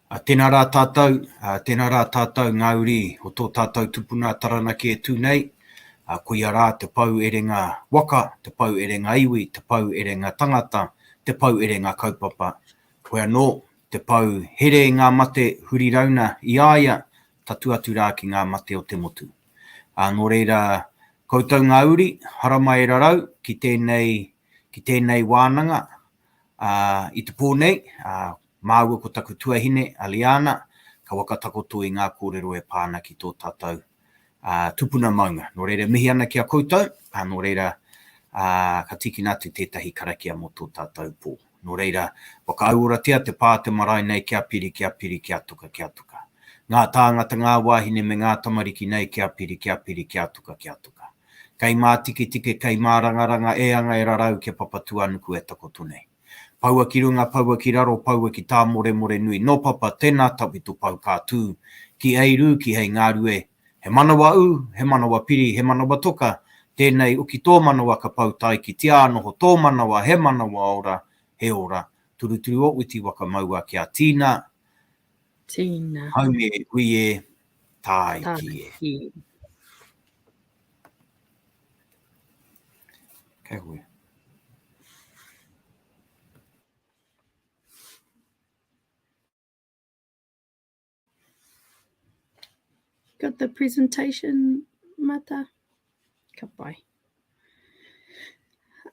Tēnā rā tātou ngauri, o tō tātou tupuna taranaki e tūnei, koia rā te pau ere ngā waka, te pau ere ngā iwi, te pau ere ngā tangata, te pau ere ngā kaupapa. Koe anō, te pau here ngā mate huri rauna I aia, tatu atu rā ki ngā mate o te motu. Nō reira, koutou ngauri, harama e rarau, ki tēnei wānanga, I te pōnei, māua ko taku tuahine a Liana, ka waka takoto I ngā kōrero e pāna ki tō tātou tupuna maunga. Nō reira mihi ana ki a koutou, nō reira ka tiki nātu tētahi karakia mo tō tātou pō. Nō reira, waka auratia te pā te marae nei kia piri, kia piri, kia tuka, kia tuka. Ngā tāngata ngā wāhine me ngā tamariki nei kia piri, kia piri, kia tuka, kia tuka. Kei mā tiki tike, kei mā rangaranga e anga e rarau kia papatu anuku e takoto nei. Paua ki runga, paua ki raro, paua ki tā more more nui. No papa, tēnā tawitu pau kātū. Ki eiru, ki hei ngārue. He manawa u, he manawa piri, he manawa toka. Tēnei uki tō manawa ka pau tai ki te ānoho. Tō manawa, he manawa ora, he ora. Turuturu o uti waka maua ki a tīna. Tīna. Haume hui e, tāi ki e. Kei hui. Got the presentation, Mata? Ka pai.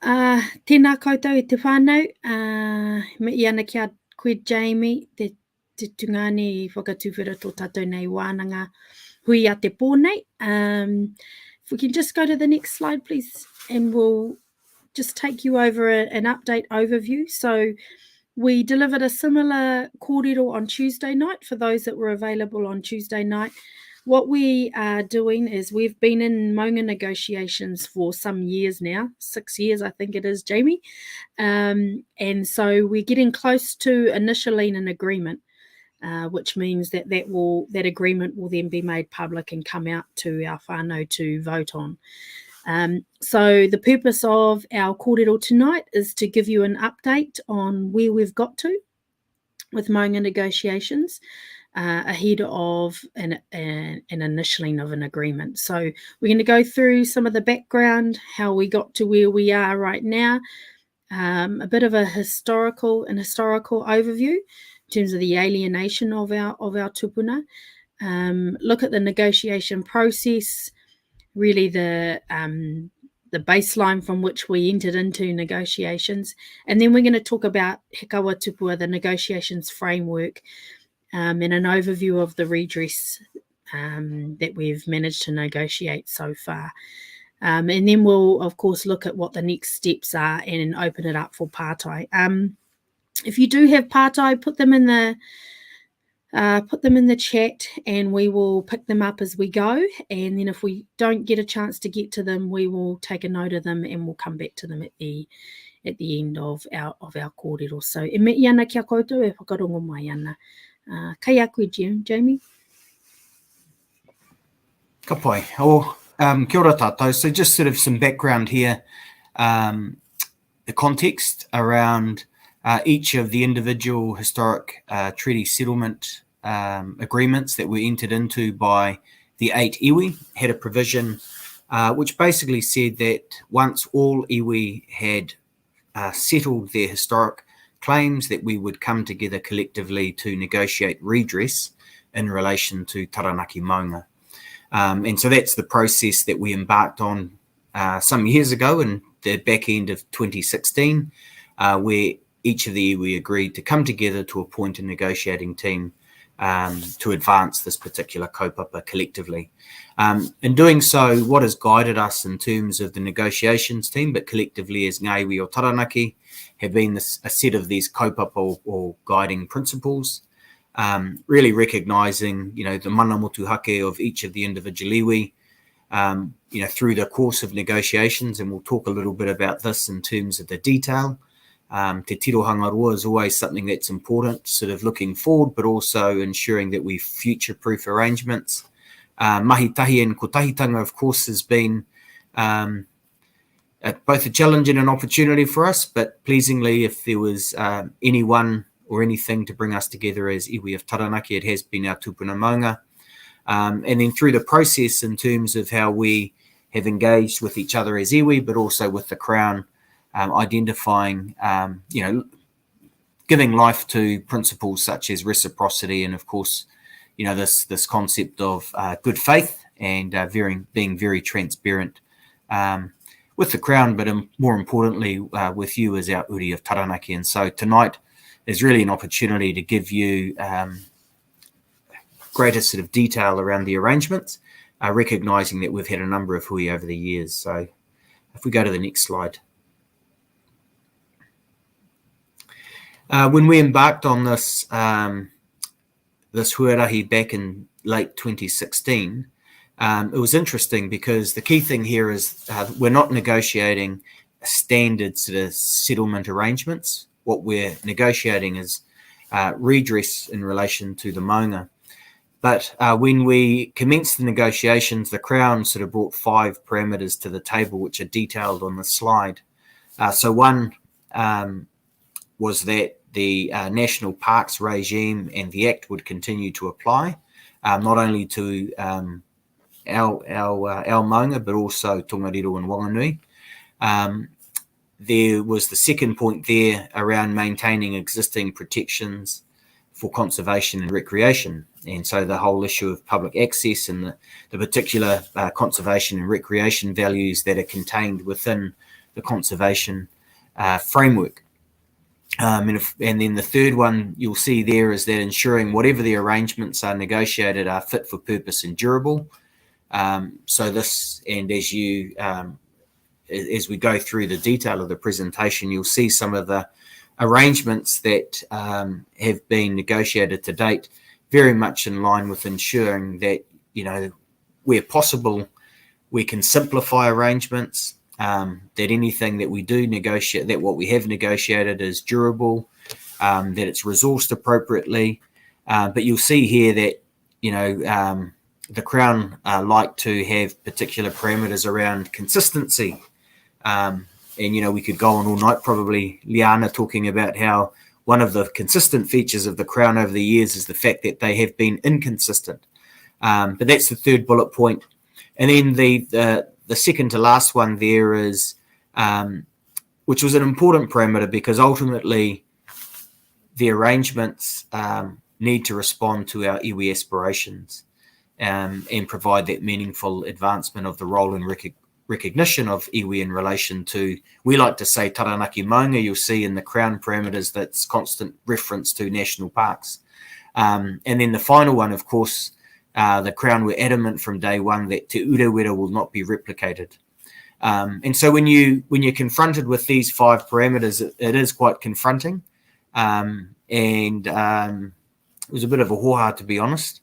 Tēnā koutou I te whānau. Me I ana kia koe Jamie, te tungane I whakatuwhera tō tātou nei wānanga hui a te pōnei. If we can just go to the next slide, please, and we'll just take you over an update overview. So we delivered a similar kōrero on Tuesday night for those that were available on Tuesday night. What we are doing is we've been in Maunga negotiations for some years now, 6 years I think it is, Jamie. And so we're getting close to initialing an agreement, which means that agreement will then be made public and come out to our whānau to vote on. So the purpose of our kōrero tonight is to give you an update on where we've got to with Maunga negotiations. Ahead of an initialing of an agreement. So we're going to go through some of the background, how we got to where we are right now, a bit of a historical overview in terms of the alienation of our tupuna, look at the negotiation process, really the baseline from which we entered into negotiations, and then we're going to talk about Hekawa Tupua, the negotiations framework, and an overview of the redress that we've managed to negotiate so far. And then we'll, of course, look at what the next steps are and open it up for pārtai. If you do have pārtai, put them in the chat and we will pick them up as we go. And then if we don't get a chance to get to them, we will take a note of them and we'll come back to them at the end of our kōrero. So, e me I ana kia koutou e whakarongo mai ana. Kai a koe, Jamie? Ka pai. Kia ora tātou. So just sort of some background here. The context around each of the individual historic treaty settlement agreements that were entered into by the 8 iwi had a provision which basically said that once all iwi had settled their historic claims, that we would come together collectively to negotiate redress in relation to Taranaki Maunga. And so that's the process that we embarked on some years ago in the back end of 2016, where each of the iwi agreed to come together to appoint a negotiating team to advance this particular kaupapa collectively. In doing so, what has guided us in terms of the negotiations team, but collectively as ngā iwi o Taranaki, have been a set of these kaupapa or guiding principles, really recognising, the mana motuhake of each of the individual iwi, through the course of negotiations, and we'll talk a little bit about this in terms of the detail. Te tirohanga roa is always something that's important, sort of looking forward, but also ensuring that we future-proof arrangements. Mahitahi and kotahitanga, of course, has been both a challenge and an opportunity for us, but pleasingly, if there was any one or anything to bring us together as iwi of Taranaki. It has been our tupuna Maunga. And then through the process in terms of how we have engaged with each other as iwi, but also with the Crown, identifying, giving life to principles such as reciprocity and, of course, this concept of good faith and being very transparent with the Crown, but more importantly with you as our uri of Taranaki. And so tonight is really an opportunity to give you greater sort of detail around the arrangements, recognising that we've had a number of hui over the years. So if we go to the next slide. When we embarked on this huarahi back in late 2016, it was interesting because the key thing here is we're not negotiating a standard sort of settlement arrangements. What we're negotiating is redress in relation to the Maunga. But when we commenced the negotiations, the Crown sort of brought 5 parameters to the table, which are detailed on the slide. So one was that the National Parks regime and the Act would continue to apply, not only to our Maunga, but also Tongariro and Wanganui. There was the second point there around maintaining existing protections for conservation and recreation. And so the whole issue of public access and the particular conservation and recreation values that are contained within the conservation framework. And then the third one you'll see there is that ensuring whatever the arrangements are negotiated are fit for purpose and durable. So this, and as we go through the detail of the presentation, you'll see some of the arrangements that have been negotiated to date, very much in line with ensuring that, where possible, we can simplify arrangements, that anything that we do negotiate, that what we have negotiated is durable, that it's resourced appropriately. But you'll see here that, the Crown like to have particular parameters around consistency. And, we could go on all night, probably, Liana, talking about how one of the consistent features of the Crown over the years is the fact that they have been inconsistent. But that's the third bullet point. And then the second to last one there is, which was an important parameter because ultimately the arrangements need to respond to our iwi aspirations and provide that meaningful advancement of the role and recognition of iwi in relation to, we like to say, Taranaki Maunga. You'll see in the Crown parameters that's constant reference to national parks. And then the final one, of course, the Crown were adamant from day one that Te Urewera will not be replicated. And so when you're confronted with these 5 parameters, it is quite confronting. And it was a bit of a hoha, to be honest,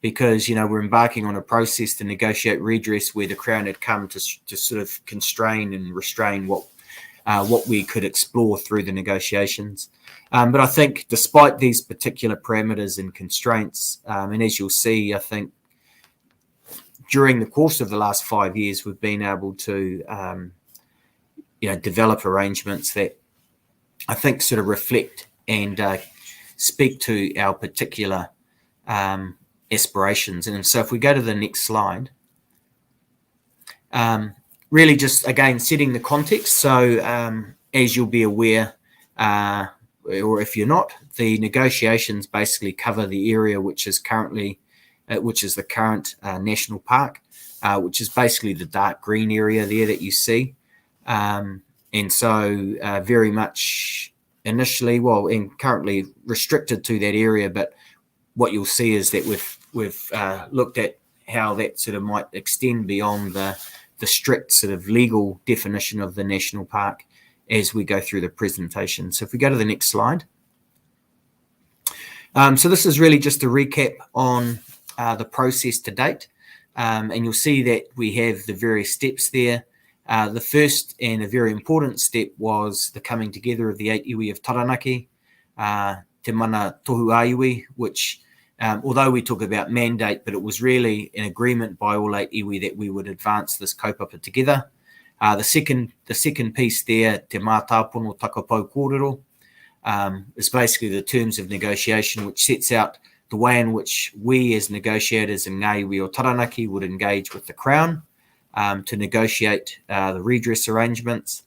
because, we're embarking on a process to negotiate redress where the Crown had come to sort of constrain and restrain what we could explore through the negotiations. But I think despite these particular parameters and constraints, and as you'll see, I think during the course of the last 5 years, we've been able to, develop arrangements that I think sort of reflect and speak to our particular aspirations. And so if we go to the next slide, really just, again, setting the context. So as you'll be aware, or if you're not, the negotiations basically cover the area which is the current national park, which is basically the dark green area there that you see. And so very much initially, and currently restricted to that area, but what you'll see is that we've looked at how that sort of might extend beyond the strict sort of legal definition of the national park as we go through the presentation. So if we go to the next slide. So this is really just a recap on the process to date. And you'll see that we have the various steps there. The first and a very important step was the coming together of the 8 iwi of Taranaki, Te Mana Tohu Aiwi, which although we talk about mandate, but it was really an agreement by all 8 iwi that we would advance this kaupapa together. The second piece there, Te Mātāpono Takapau Kōrero, is basically the terms of negotiation, which sets out the way in which we as negotiators in Ngā iwi o Taranaki would engage with the Crown to negotiate the redress arrangements.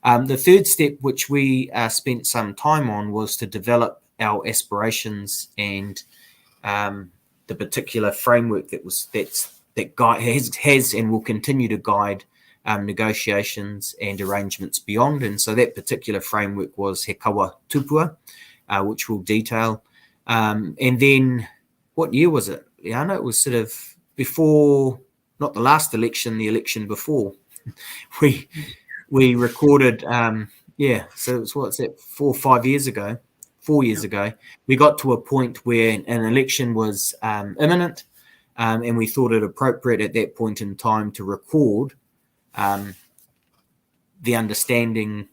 The third step, which we spent some time on, was to develop our aspirations and the particular framework that has and will continue to guide negotiations and arrangements beyond. And so that particular framework was He Kawa Tupua, which we'll detail. And then, what year was it, Liana? It was sort of before, not the last election, the election before. We recorded, so it's what's that, 4 or 5 years ago, 4 years ago, we got to a point where an election was imminent, and we thought it appropriate at that point in time to record the understandings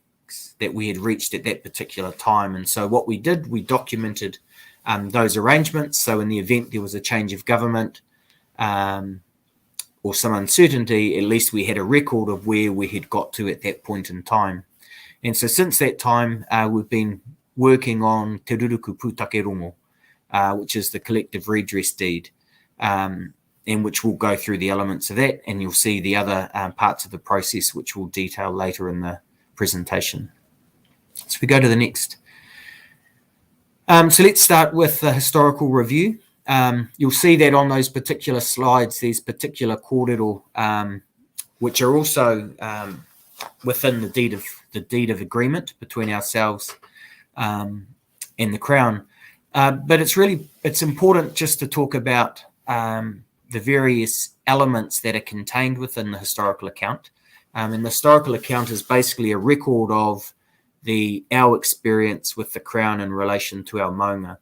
that we had reached at that particular time. And so what we did, we documented those arrangements. So in the event there was a change of government or some uncertainty, at least we had a record of where we had got to at that point in time. And so since that time, we've been working on Te Ruruku Pūtake Rongo, which is the collective redress deed, in which we'll go through the elements of that, and you'll see the other parts of the process, which we'll detail later in the presentation. So we go to the next. So let's start with the historical review. You'll see that on those particular slides, these particular kōrero, which are also within the deed of agreement between ourselves and the Crown. But it's important just to talk about the various elements that are contained within the historical account. And the historical account is basically a record of our experience with the Crown in relation to our maunga.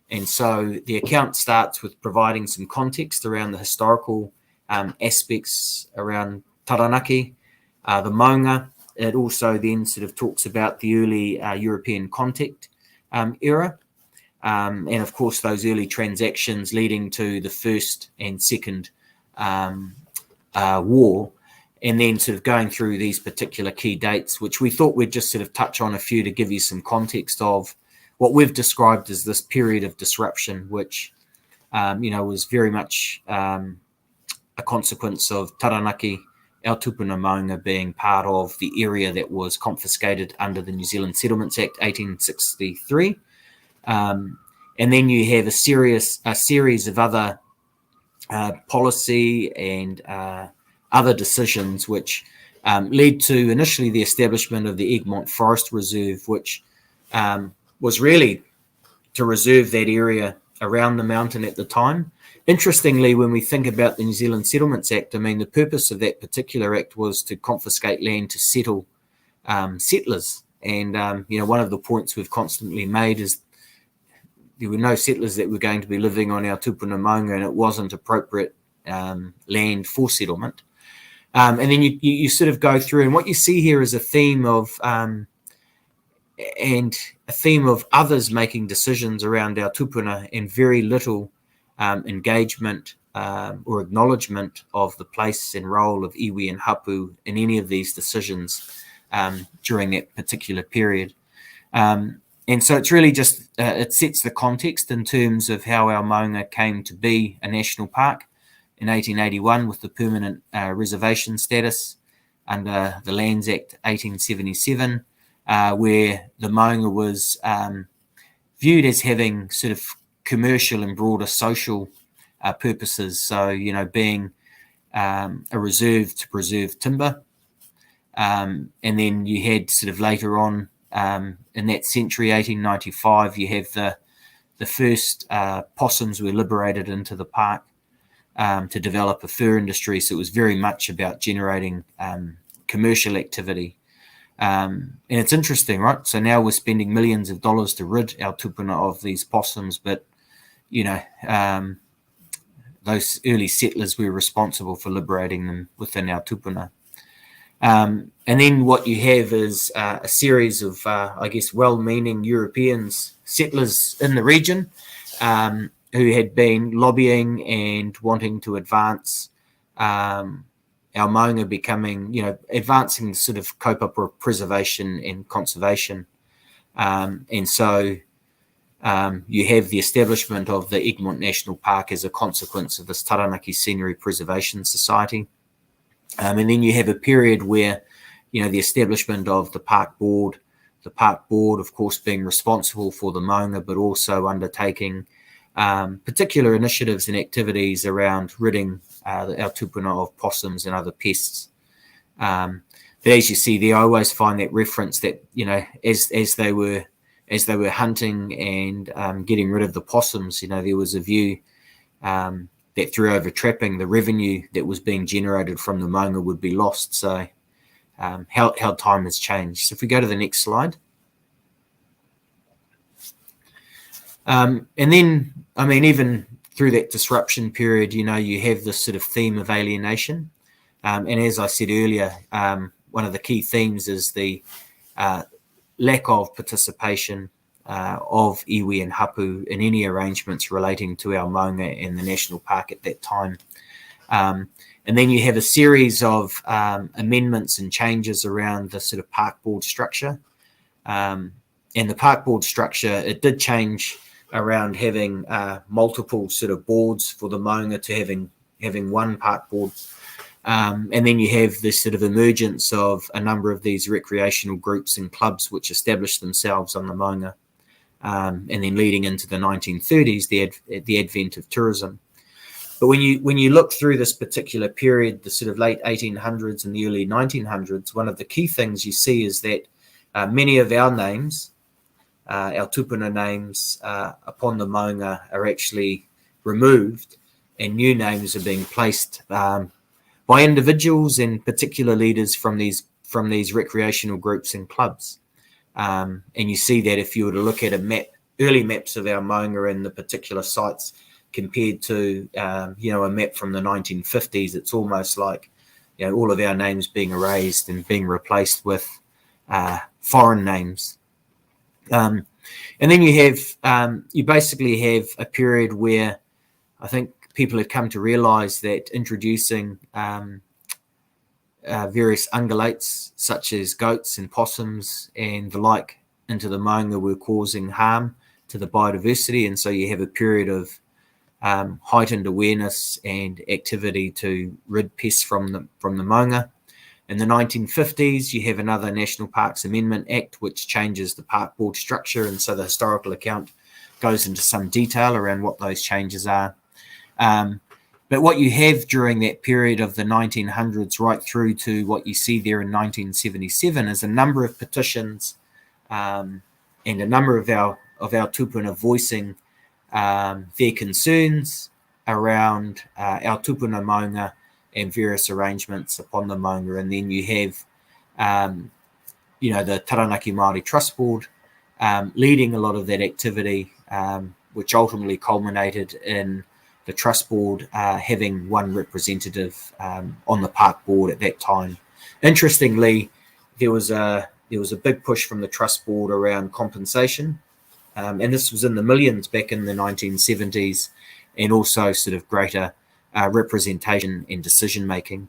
And so the account starts with providing some context around the historical aspects around Taranaki, the maunga. It also then sort of talks about the early European contact era, and of course those early transactions leading to the First and Second War, and then sort of going through these particular key dates, which we thought we'd just sort of touch on a few to give you some context of what we've described as this period of disruption, which was very much a consequence of Taranaki, our tupuna maunga, being part of the area that was confiscated under the New Zealand Settlements Act 1863. And then you have a series of other policy and other decisions which led to initially the establishment of the Egmont Forest Reserve, which was really to reserve that area around the mountain at the time. Interestingly, when we think about the New Zealand Settlements Act, I mean, the purpose of that particular act was to confiscate land to settle settlers. And, one of the points we've constantly made is there were no settlers that were going to be living on our tupuna maunga, and it wasn't appropriate land for settlement. And then you sort of go through, and what you see here is a theme of others making decisions around our tupuna and very little engagement or acknowledgement of the place and role of iwi and hapu in any of these decisions during that particular period. And so it's really just, it sets the context in terms of how our maunga came to be a national park in 1881 with the permanent reservation status under the Lands Act 1877, where the maunga was viewed as having sort of commercial and broader social purposes. So, being a reserve to preserve timber. And then you had sort of later on in that century, 1895, you have the first possums were liberated into the park to develop a fur industry. So it was very much about generating commercial activity. And it's interesting, right? So now we're spending millions of dollars to rid our tupuna of these possums, but those early settlers were responsible for liberating them within our tupuna. And then what you have is a series of, well-meaning Europeans, settlers in the region, who had been lobbying and wanting to advance our maunga becoming, advancing sort of kaupapa preservation and conservation. And so you have the establishment of the Egmont National Park as a consequence of this Taranaki Scenery Preservation Society. And then you have a period where, the establishment of the park board, of course, being responsible for the maunga, but also undertaking particular initiatives and activities around ridding our tupuna of possums and other pests. But as you see there, I always find that reference that, as they were hunting and getting rid of the possums, there was a view that through over-trapping, the revenue that was being generated from the maunga would be lost. So how time has changed. So if we go to the next slide. And then, even through that disruption period, you have this sort of theme of alienation. And as I said earlier, one of the key themes is the lack of participation of iwi and hapu in any arrangements relating to our maunga and the national park at that time. And then you have a series of amendments and changes around the sort of park board structure. And the park board structure, it did change around having multiple sort of boards for the maunga to having one park board. And then you have this sort of emergence of a number of these recreational groups and clubs which established themselves on the maunga. And then leading into the 1930s, the advent of tourism. But when you look through this particular period, the sort of late 1800s and the early 1900s, one of the key things you see is that many of our names, our tupuna names upon the maunga, are actually removed, and new names are being placed by individuals and particular leaders from these recreational groups and clubs. And you see that if you were to look at a map, early maps of our maunga and the particular sites compared to, a map from the 1950s, it's almost like, all of our names being erased and being replaced with foreign names. And then you basically have a period where I think people have come to realise that introducing various ungulates such as goats and possums and the like into the maunga were causing harm to the biodiversity, and so you have a period of heightened awareness and activity to rid pests from the maunga. In the 1950s, you have another National Parks Amendment Act which changes the park board structure, and so the historical account goes into some detail around what those changes are. But what you have during that period of the 1900s right through to what you see there in 1977 is a number of petitions and a number of our tupuna voicing their concerns around our tupuna maunga and various arrangements upon the maunga. And then you have, the Taranaki Māori Trust Board leading a lot of that activity, which ultimately culminated in the Trust Board having one representative on the park board at that time. Interestingly, there was a big push from the Trust Board around compensation, and this was in the millions back in the 1970s, and also sort of greater representation and decision making.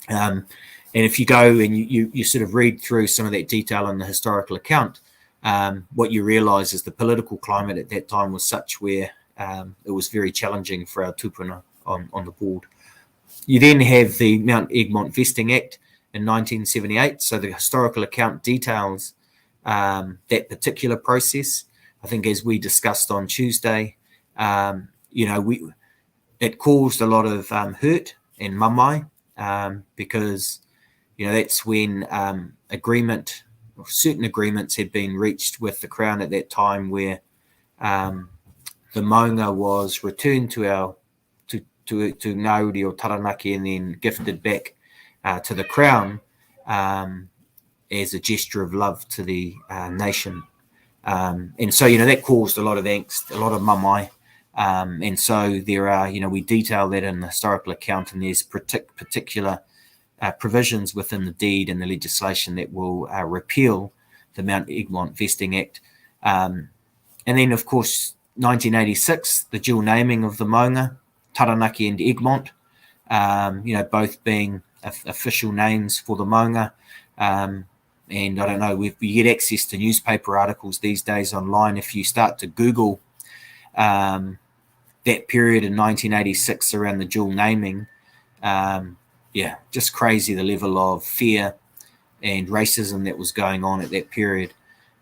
And if you go and you sort of read through some of that detail in the historical account, what you realise is the political climate at that time was such where it was very challenging for our tupuna on the board. You then have the Mount Egmont Vesting Act in 1978. So the historical account details that particular process. I think as we discussed on Tuesday, it caused a lot of hurt and mamai because, that's when certain agreements had been reached with the Crown at that time where the maunga was returned to Ngāuri or Taranaki and then gifted back to the Crown as a gesture of love to the nation. And so, that caused a lot of angst, a lot of mamai. And so there are, we detail that in the historical account, and there's particular provisions within the deed and the legislation that will repeal the Mount Egmont Vesting Act. And then, of course, 1986, the dual naming of the maunga, Taranaki and Egmont, both being official names for the maunga. And I don't know, you get access to newspaper articles these days online. If you start to Google that period in 1986 around the dual naming, just crazy, the level of fear and racism that was going on at that period.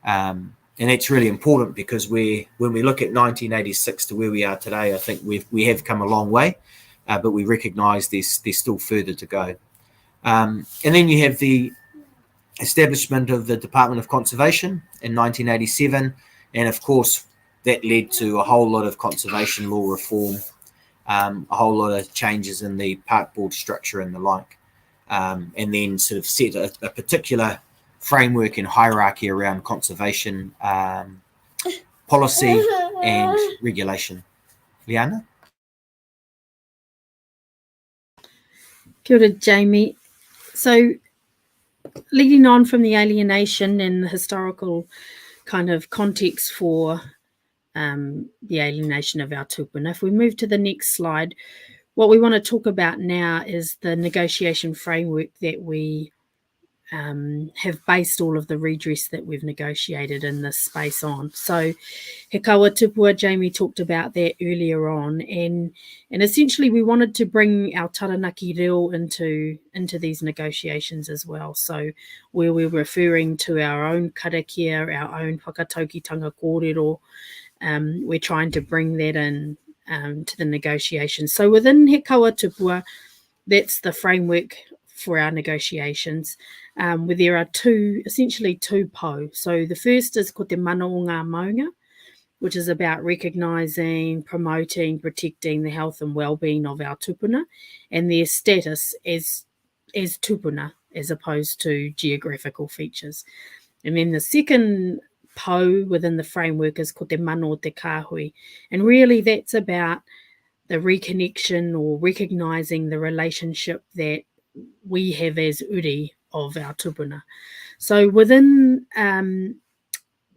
And that's really important, because when we look at 1986 to where we are today, I think we have come a long way, but we recognise there's still further to go. And then you have the establishment of the Department of Conservation in 1987, and of course that led to a whole lot of conservation law reform, a whole lot of changes in the park board structure and the like, and then sort of set a particular framework and hierarchy around conservation policy and regulation. Liana? Kia ora, Jamie. So leading on from the alienation and the historical kind of context for the alienation of our tupuna, if we move to the next slide, what we want to talk about now is the negotiation framework that we have based all of the redress that we've negotiated in this space on. So he kaua tupua, Jamie talked about that earlier on, and essentially we wanted to bring our taranaki reo into these negotiations as well. So where we're referring to our own karakia, our own whakataukitanga kōrero, we're trying to bring that in to the negotiations. So within he kaua tupua, that's the framework for our negotiations, where there are essentially two po. So the first is ko te mana o ngā maunga, which is about recognising, promoting, protecting the health and well-being of our tupuna and their status as tupuna as opposed to geographical features. And then the second po within the framework is ko te mana o te kāhui. And really that's about the reconnection or recognising the relationship that we have as uri of our tupuna. So within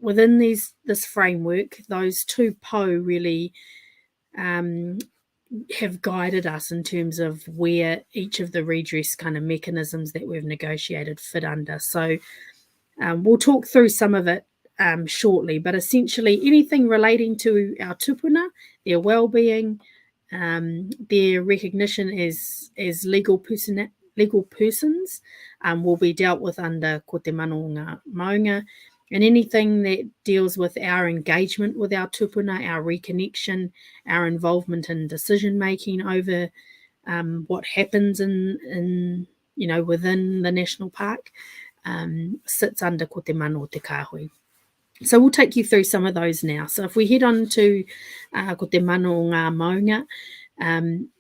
this framework, those two po really have guided us in terms of where each of the redress kind of mechanisms that we've negotiated fit under. So we'll talk through some of it shortly, but essentially anything relating to our tupuna, their well-being, their recognition as legal persons will be dealt with under ko te mana o ngā maunga, and anything that deals with our engagement with our tupuna, our reconnection, our involvement in decision making over what happens in within the national park sits under ko te mana o te kāhui. So we'll take you through some of those now. So if we head on to ko te mana o ngā maunga, and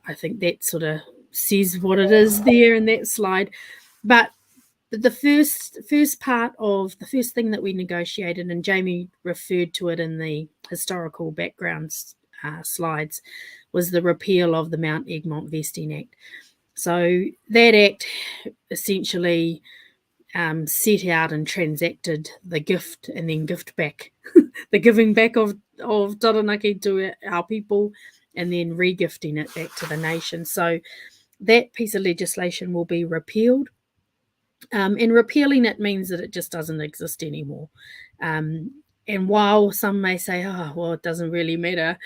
I think that sort of says what it is there in that slide. But the first part of the first thing that we negotiated, and Jamie referred to it in the historical background slides, was the repeal of the Mount Egmont Vesting Act. So that act essentially set out and transacted the gift and then gift back, the giving back of taranaki to our people and then regifting it back to the nation. So that piece of legislation will be repealed. And repealing it means that it just doesn't exist anymore. And while some may say, it doesn't really matter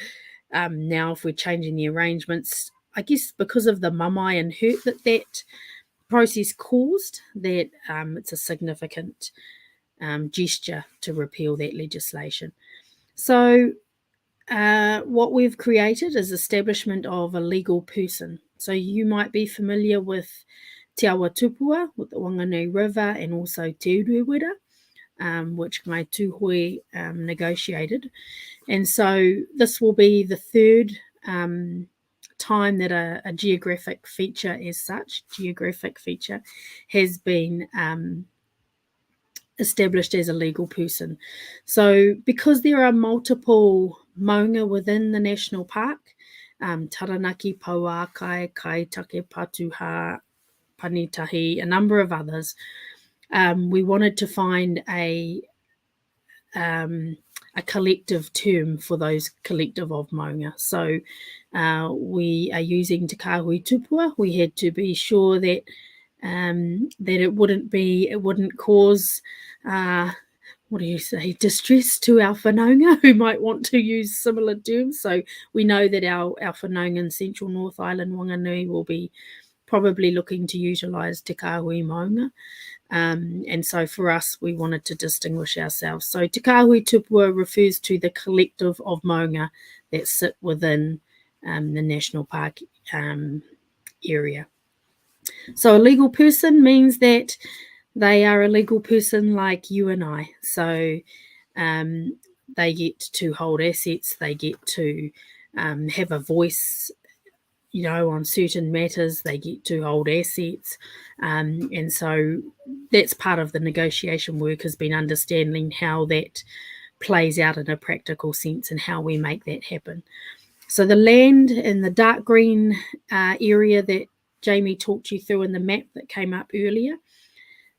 now if we're changing the arrangements, I guess because of the mamai and hurt that process caused, that it's a significant gesture to repeal that legislation. So what we've created is establishment of a legal person. So you might be familiar with Te Awa Tupua, with the Wanganui River, and also Te Uruwera, which Ngai Tūhoe negotiated. And so this will be the third time that a geographic feature has been established as a legal person. So because there are multiple maunga within the national park, Taranaki, Pauakai, Kaitake, Patuha, Panitahi, a number of others, we wanted to find a collective term for those collective of maunga. So we are using Te Kāhui Tupua. We had to be sure that that it wouldn't cause distress to our whanaunga who might want to use similar terms. So we know that our whanaunga in Central North Island, Wanganui, will be probably looking to utilise Te Kāhui Maunga. And so for us, we wanted to distinguish ourselves. So Te Kāhui Tupua refers to the collective of maunga that sit within the national park area. So a legal person means that they are a legal person like you and I. So they get to hold assets, they get to have a voice, on certain matters, they get to hold assets. And so that's part of the negotiation work, has been understanding how that plays out in a practical sense and how we make that happen. So the land in the dark green area that Jamie talked you through in the map that came up earlier,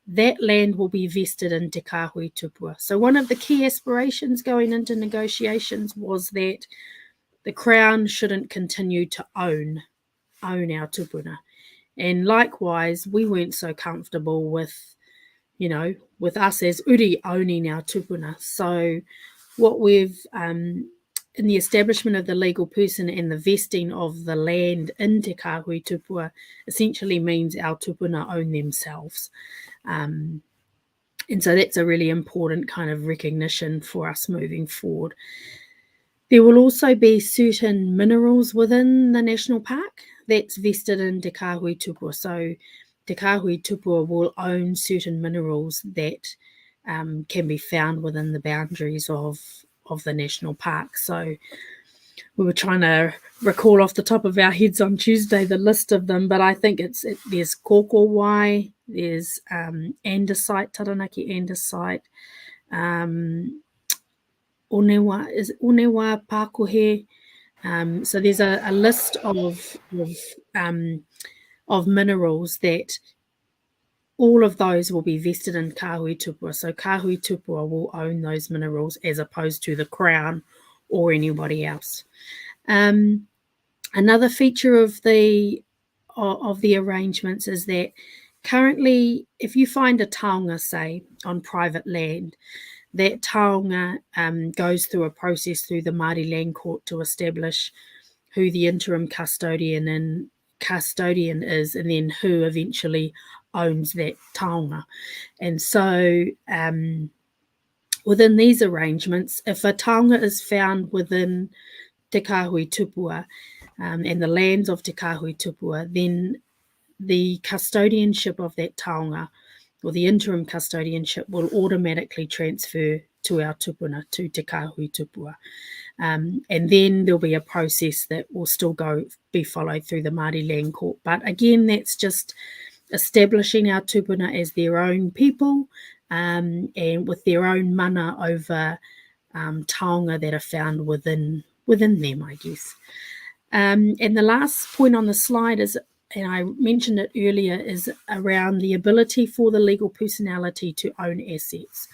that land will be vested in Te Kāhui Tupua. So one of the key aspirations going into negotiations was that the Crown shouldn't continue to own our tupuna. And likewise, we weren't so comfortable with us as uri owning our tupuna. So what we've, in the establishment of the legal person and the vesting of the land in Te Kāhui Tupua, essentially means our tupuna own themselves. And so that's a really important kind of recognition for us moving forward. There will also be certain minerals within the national park that's vested in Te Kāhui Tupua. So Te Kāhui Tupua will own certain minerals that can be found within the boundaries of the national park. So we were trying to recall off the top of our heads on Tuesday the list of them, but I think there's kokowai, there's andesite, taranaki andesite, onewa pakohe. So there's a list of minerals that all of those will be vested in Kāhui Tupua. So Kāhui Tupua will own those minerals as opposed to the Crown or anybody else. Another feature of the arrangements is that currently, if you find a taonga, say, on private land, that taonga goes through a process through the Māori Land Court to establish who the interim custodian is, and then who eventually owns that taonga. And so within these arrangements, if a taonga is found within Te Kāhui Tupua and the lands of Te Kāhui Tupua, then the custodianship of that taonga, or the interim custodianship, will automatically transfer to our tupuna, to Te Kāhui Tupua. And then there'll be a process that will still be followed through the Māori Land Court. But again, that's just establishing our tupuna as their own people and with their own mana over taonga that are found within them, I guess. And the last point on the slide is, and I mentioned it earlier, is around the ability for the legal personality to own assets.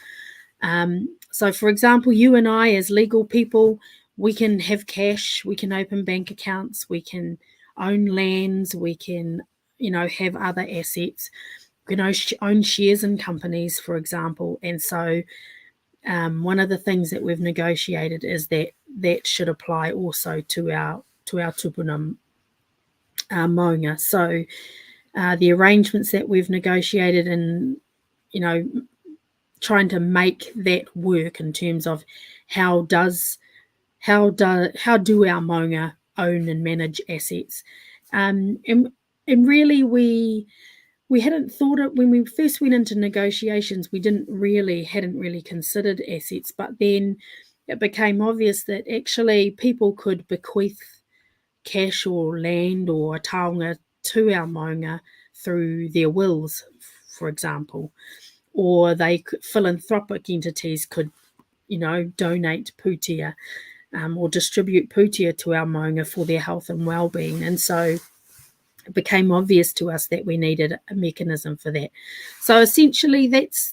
So, for example, you and I as legal people, we can have cash, we can open bank accounts, we can own lands, we can, have other assets, we can own shares in companies, for example. And so one of the things that we've negotiated is that should apply also to our tupuna maunga. So the arrangements that we've negotiated and, trying to make that work in terms of how do our maunga own and manage assets. And really we hadn't thought it when we first went into negotiations. We hadn't really considered assets, but then it became obvious that actually people could bequeath cash or land or a taonga to our maunga through their wills, for example, or philanthropic entities could, donate putia or distribute putia to our maunga for their health and well-being. And so it became obvious to us that we needed a mechanism for that. So essentially, that's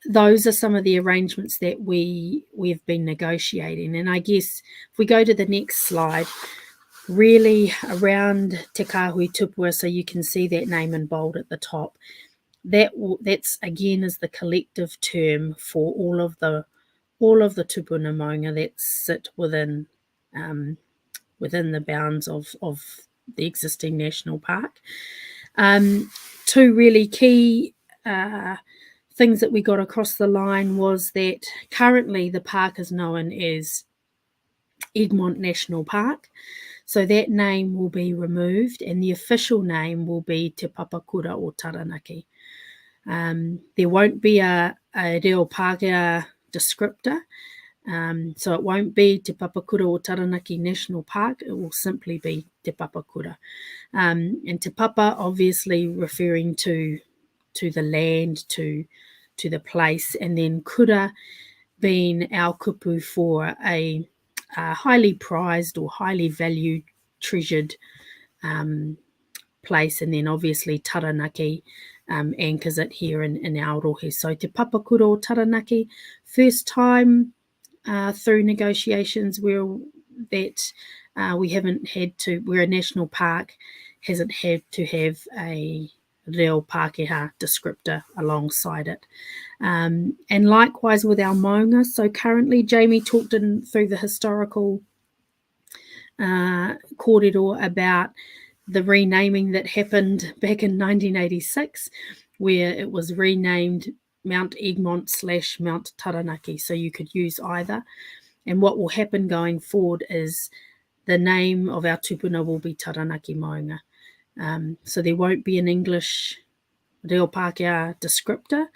those are some of the arrangements that we've been negotiating. And I guess if we go to the next slide, really around Te Kāhui Tupua, so you can see that name in bold at the top. That's again is the collective term for all of the tupuna maunga that sit within the bounds of the existing national park. Two really key things that we got across the line was that currently the park is known as Egmont National Park. So that name will be removed and the official name will be Te Papakura o Taranaki. There won't be a reo Pākehā descriptor. So it won't be Te Papakura o Taranaki National Park. It will simply be Te Papakura. And Te Papa obviously referring to the land, to the place, and then Kura being our kupu for a highly prized or highly valued, treasured place, and then obviously Taranaki anchors it here in Aotearoa. So Te Papakura o Taranaki, first time through negotiations where we haven't had to, where a national park hasn't had to have a reo Pākehā descriptor alongside it. And likewise with our maunga. So currently, Jamie talked through the historical kōrero about the renaming that happened back in 1986, where it was renamed Mount Egmont / Mount Taranaki. So you could use either. And what will happen going forward is the name of our tupuna will be Taranaki Maunga. So there won't be an English reo Pākehā descriptor.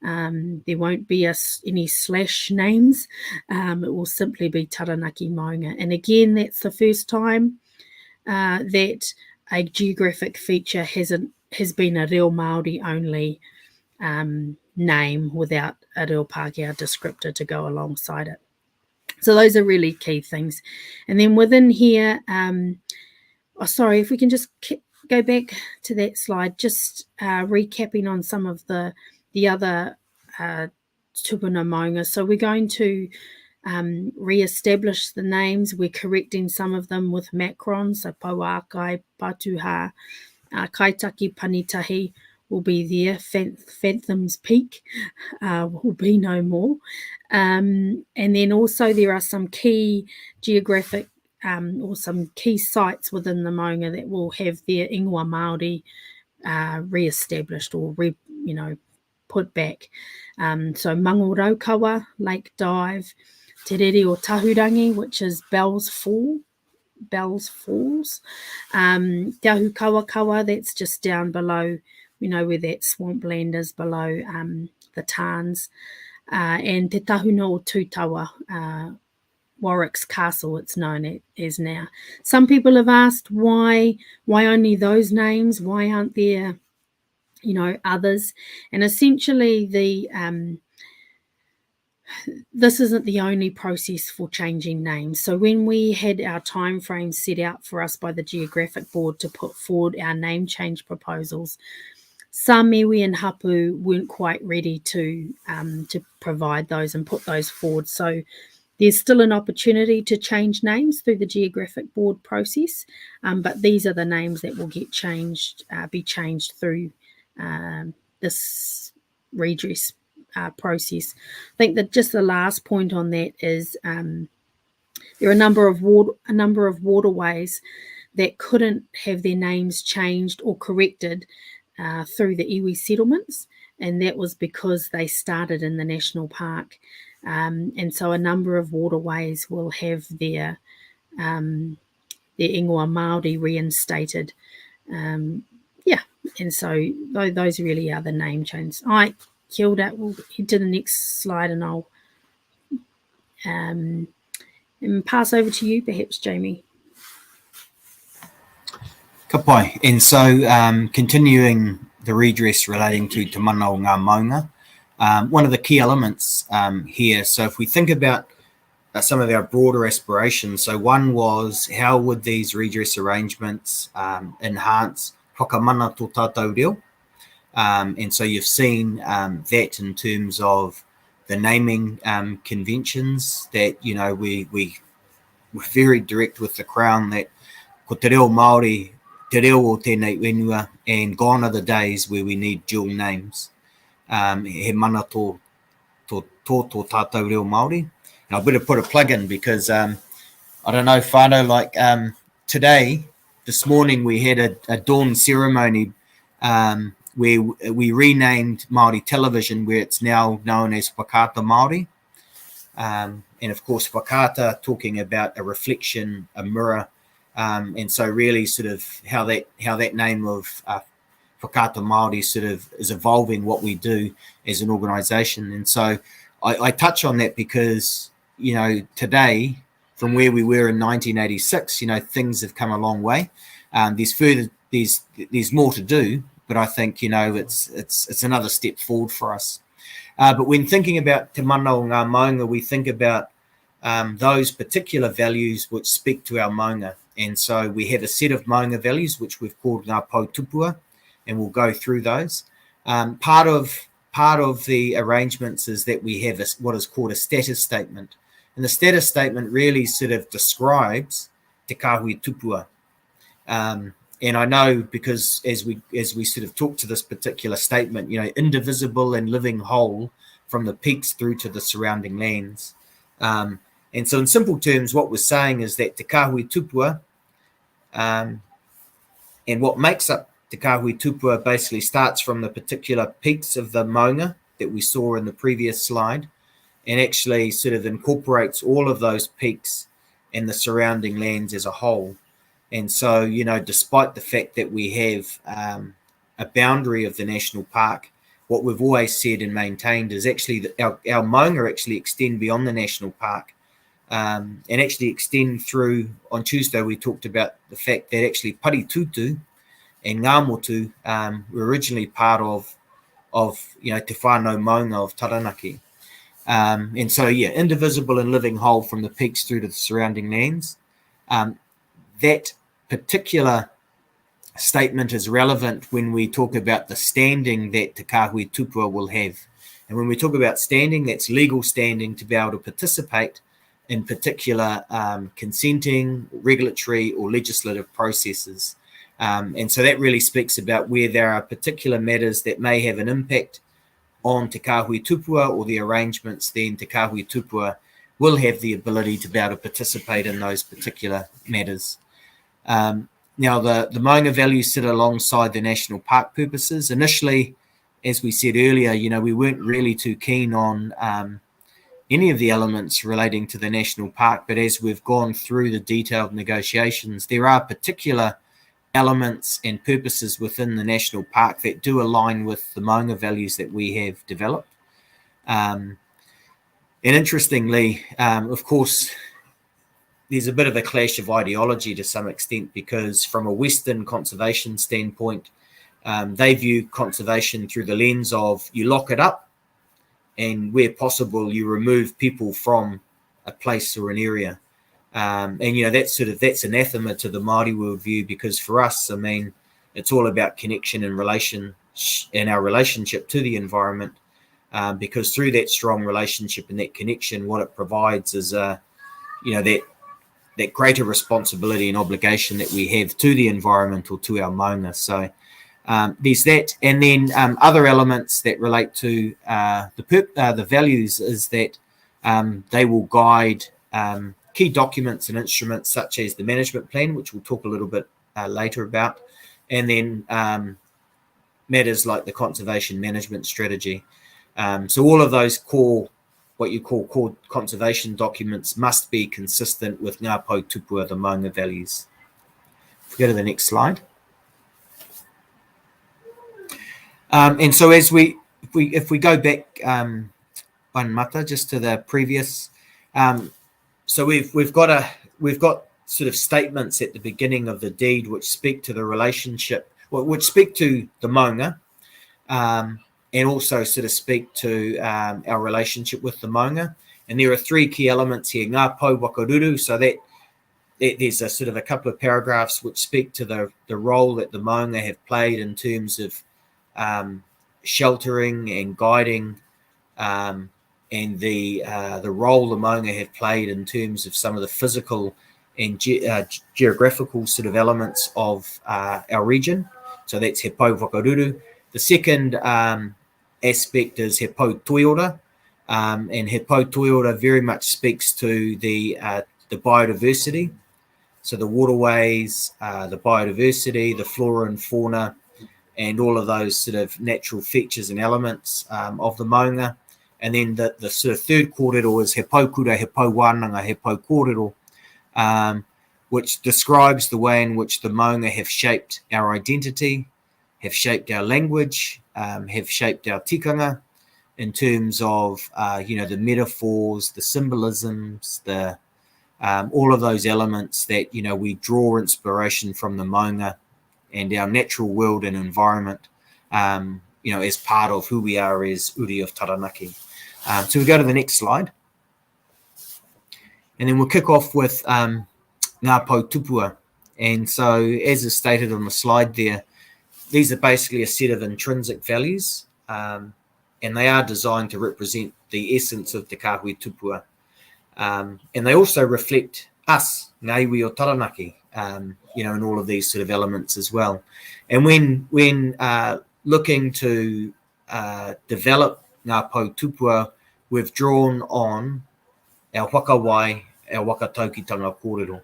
There won't be any / names. It will simply be Taranaki Maunga. And again, that's the first time that a geographic feature has been a reo Māori only name without a reo Pākehā descriptor to go alongside it. So those are really key things. And then within here, sorry, if we can just go back to that slide, just recapping on some of the other tupuna maunga. So we're going to re-establish the names. We're correcting some of them with macrons. So Pauakai, Patuha, Kaitaki, Panitahi will be there. Phantom's Peak will be no more. And then also there are some key geographic or some key sites within the maunga that will have their ingoa Māori re-established or put back. So Mangoraukawa, Lake Dive, Te Rere o Tahurangi, which is Bells Falls. Te Ahu Kawakawa, that's just down below, where that swampland is below the Tarns. And Te Tahuna o Tūtawa, Warwick's Castle, it's known as now. Some people have asked why only those names, why aren't there, others? And essentially this isn't the only process for changing names. So when we had our time frame set out for us by the Geographic Board to put forward our name change proposals, some iwi and hapu weren't quite ready to provide those and put those forward. So there's still an opportunity to change names through the Geographic Board process, but these are the names that will get be changed through this redress process. I think that just the last point on that is there are a number of waterways that couldn't have their names changed or corrected through the iwi settlements, and that was because they started in the national park. And so a number of waterways will have their ingoa Māori reinstated. And so those really are the name changes. All right, kia ora. We'll head to the next slide and I'll and pass over to you, perhaps, Jamie. Ka pai. And so continuing the redress relating to Te Mana o Ngā Maunga, one of the key elements here, so if we think about some of our broader aspirations, so one was how would these redress arrangements enhance whakamana tō tātou reo? And so you've seen that in terms of the naming conventions that, we're very direct with the Crown that ko te reo Māori, te reo o tēnei whenua, and gone are the days where we need dual names. He mana tō tātou reo Māori. And I better put a plug in because I don't know, whānau, like today, this morning we had a dawn ceremony where we renamed Māori television, where it's now known as Whakaata Māori. And of course, Whakaata talking about a reflection, a mirror. And so really sort of how that name of Whakaata Māori sort of is evolving what we do as an organisation. And so I touch on that because, you know, today, from where we were in 1986, you know, things have come a long way. There's more to do, but I think, you know, it's another step forward for us. But when thinking about Te Mana o Ngā Maunga, we think about those particular values which speak to our maunga. And so we have a set of maunga values, which we've called Ngā Pautupua, and we'll go through those. Part of the arrangements is that we have what is called a status statement. And the status statement really sort of describes te kahui tupua. And I know because as we sort of talk to this particular statement, you know, indivisible and living whole from the peaks through to the surrounding lands. And so in simple terms, what we're saying is that te kahui tupua and what makes up te kahui tupua basically starts from the particular peaks of the maunga that we saw in the previous slide, and actually sort of incorporates all of those peaks and the surrounding lands as a whole. And so, you know, despite the fact that we have a boundary of the national park, what we've always said and maintained is actually that our maunga actually extend beyond the national park and actually extend through. On Tuesday, we talked about the fact that actually Tuuta and Ngā Motu were originally part of you know, te whānau maunga of Taranaki. And so, yeah, indivisible and living whole from the peaks through to the surrounding lands. That particular statement is relevant when we talk about the standing that te kahui tupua will have. And when we talk about standing, that's legal standing to be able to participate in particular consenting, regulatory or legislative processes. And so that really speaks about where there are particular matters that may have an impact on te kahui tupua or the arrangements, then te kahui tupua will have the ability to be able to participate in those particular matters. Now, the maunga values sit alongside the national park purposes. Initially, as we said earlier, you know, we weren't really too keen on any of the elements relating to the national park, but as we've gone through the detailed negotiations, there are particular elements and purposes within the national park that do align with the maunga values that we have developed. And interestingly, of course, there's a bit of a clash of ideology to some extent, because from a Western conservation standpoint, they view conservation through the lens of you lock it up and where possible you remove people from a place or an area. And, you know, that's anathema to the Māori worldview, because for us, I mean, it's all about connection and relation and our relationship to the environment, because through that strong relationship and that connection, what it provides is, you know, that greater responsibility and obligation that we have to the environment or to our maunga. So there's that. And then other elements that relate to the values is that they will guide key documents and instruments such as the management plan, which we'll talk a little bit later about, and then matters like the conservation management strategy. So all of those what you call core conservation documents must be consistent with Ngā Pautupua, the maunga values. If we go to the next slide. And so as if we go back one mata just to the previous, so we've got sort of statements at the beginning of the deed which speak to the relationship, which speak to the maunga, and also sort of speak to our relationship with the maunga. And there are three key elements here. Ngā Pau Wakaruru, so that there's a sort of a couple of paragraphs which speak to the role that the maunga have played in terms of sheltering and guiding, and the role the maunga have played in terms of some of the physical and geographical sort of elements of our region. So that's he pau whakaruru. The second aspect is he pau toiora, and he pau toiora very much speaks to the biodiversity. So the waterways, the biodiversity, the flora and fauna, and all of those sort of natural features and elements of the Maunga. And then the sort of third kōrero is he pau kura, he pau wānanga, he pau kōrero, which describes the way in which the Maunga have shaped our identity, have shaped our language, have shaped our tikanga in terms of, the metaphors, the symbolisms, the all of those elements that, we draw inspiration from the Maunga and our natural world and environment, as part of who we are as Uri of Taranaki. So we go to the next slide. And then we'll kick off with Ngā Pau Tupua. And so, as is stated on the slide there, these are basically a set of intrinsic values, and they are designed to represent the essence of Te Kāhui Tupua. And they also reflect us, ngā iwi o Taranaki, in all of these sort of elements as well. And when looking to develop Ngā Pau Tupua, we've drawn on our whakawai, our wakataukitanga kōrero.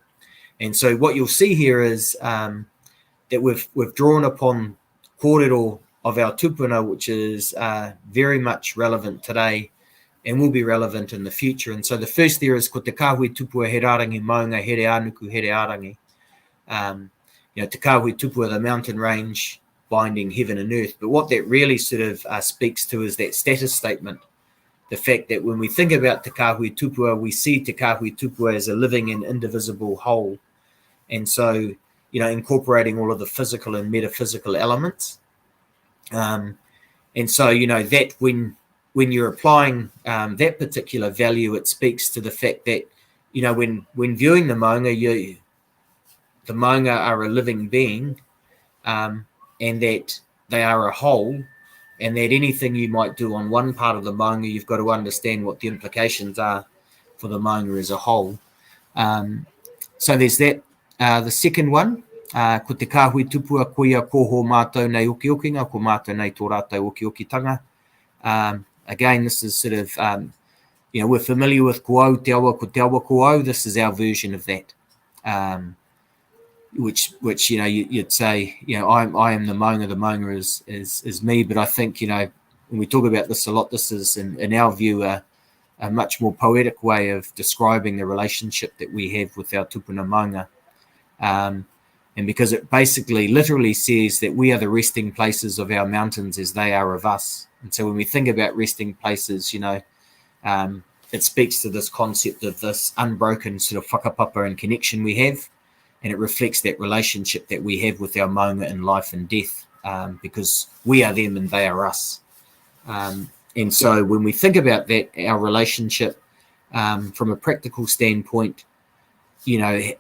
And so what you'll see here is that we've drawn upon kōrero of our tupuna, which is very much relevant today and will be relevant in the future. And so the first there is ko te kāhui tupua he rārangi maunga, here anuku, here ārangi. Te kāhui tupua, the mountain range binding heaven and earth. But what that really sort of speaks to is that status statement. The fact that when we think about Te Kāhui Tupua, we see Te Kāhui Tupua as a living and indivisible whole. And so, incorporating all of the physical and metaphysical elements. And so, that when you're applying that particular value, it speaks to the fact that, when viewing the Maunga, the Maunga are a living being, and that they are a whole, and that anything you might do on one part of the Maunga, you've got to understand what the implications are for the Maunga as a whole. So there's that. The second one, ko te kāhui tupua koia koho mātou nei okiokinga, ko mātou nei tō rātou okiokitanga. Again, this is sort of, we're familiar with ko au te awa ko au. This is our version of that. Which you'd say, I am the Maunga is me. But I think, when we talk about this a lot, this is, in our view, a much more poetic way of describing the relationship that we have with our tupuna Maunga. And because it basically literally says that we are the resting places of our mountains as they are of us. And so when we think about resting places, it speaks to this concept of this unbroken sort of whakapapa and connection we have. And it reflects that relationship that we have with our Maunga in life and death, because we are them and they are us. And so when we think about that, our relationship, from a practical standpoint,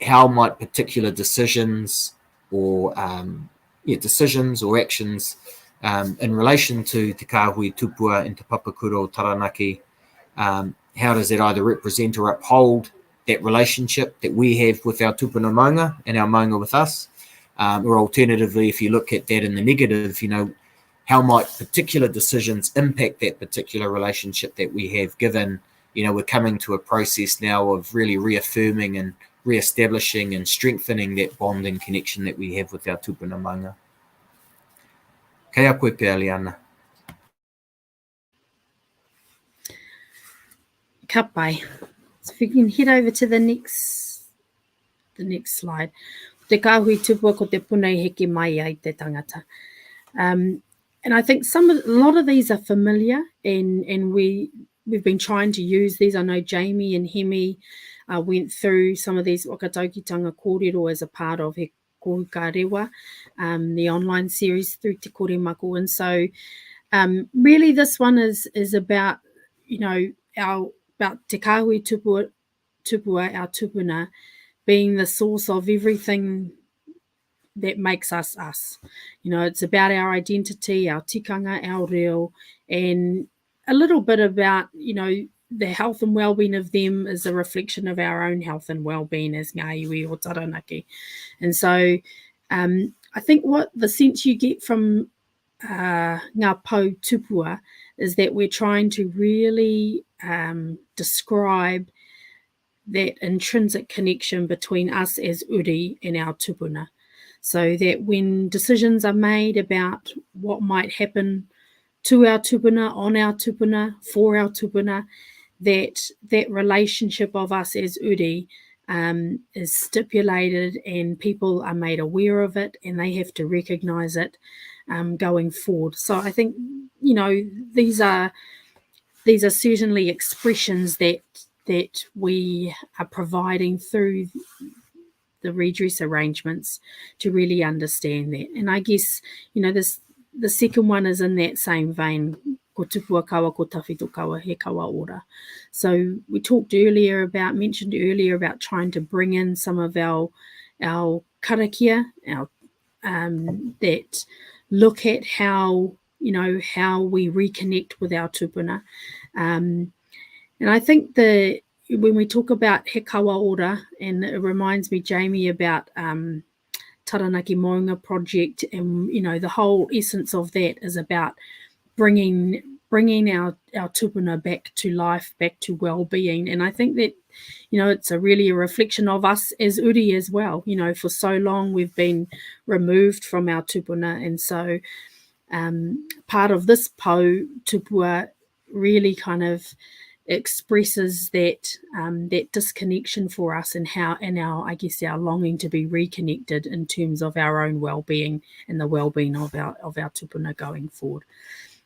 how might particular decisions or actions in relation to Te Kāhui Tupua and Te Papakura o Taranaki, how does it either represent or uphold that relationship that we have with our tupuna Maunga and our Maunga with us? Or alternatively, if you look at that in the negative, how might particular decisions impact that particular relationship that we have, given, we're coming to a process now of really reaffirming and reestablishing and strengthening that bond and connection that we have with our tupuna Maunga. Kei a koe pēr, Liana. Ka pai. So if we can head over to the next slide. Te kāhui tupua ko te punei heke mai ai te tangata. And I think a lot of these are familiar, and we've been trying to use these. I know Jamie and Hemi went through some of these wakataukitanga kōrero as a part of he Kohu Ka Rewa, the online series through Te Kore Mako. And so really this one is about, about Te Kāhui Tupua, our tupuna, being the source of everything that makes us us. It's about our identity, our tikanga, our reo, and a little bit about, the health and well-being of them is a reflection of our own health and well-being as ngā iwi o Taranaki. And so I think what the sense you get from ngā pou tupua is that we're trying to really describe that intrinsic connection between us as uri and our tupuna, so that when decisions are made about what might happen to our tupuna, on our tupuna, for our tupuna, that relationship of us as uri is stipulated and people are made aware of it and they have to recognise it going forward. So I think, you know, these are certainly expressions that we are providing through the redress arrangements to really understand that. And I guess, you know, the second one is in that same vein, ko tupua kawa, ko tawhito kawa, he kawa ora. So we mentioned earlier about trying to bring in some of our karakia, that look at how we reconnect with our tupuna. And I think when we talk about he kawa ora, and it reminds me, Jamie, about Taranaki Maunga project, and you know the whole essence of that is about bringing our tupuna back to life, back to well-being. And I think that, you know, it's really a reflection of us as uri as well. You know, for so long we've been removed from our tupuna, and so part of this pou tupua really kind of expresses that disconnection for us and our longing to be reconnected in terms of our own well-being and the well-being of our tupuna going forward.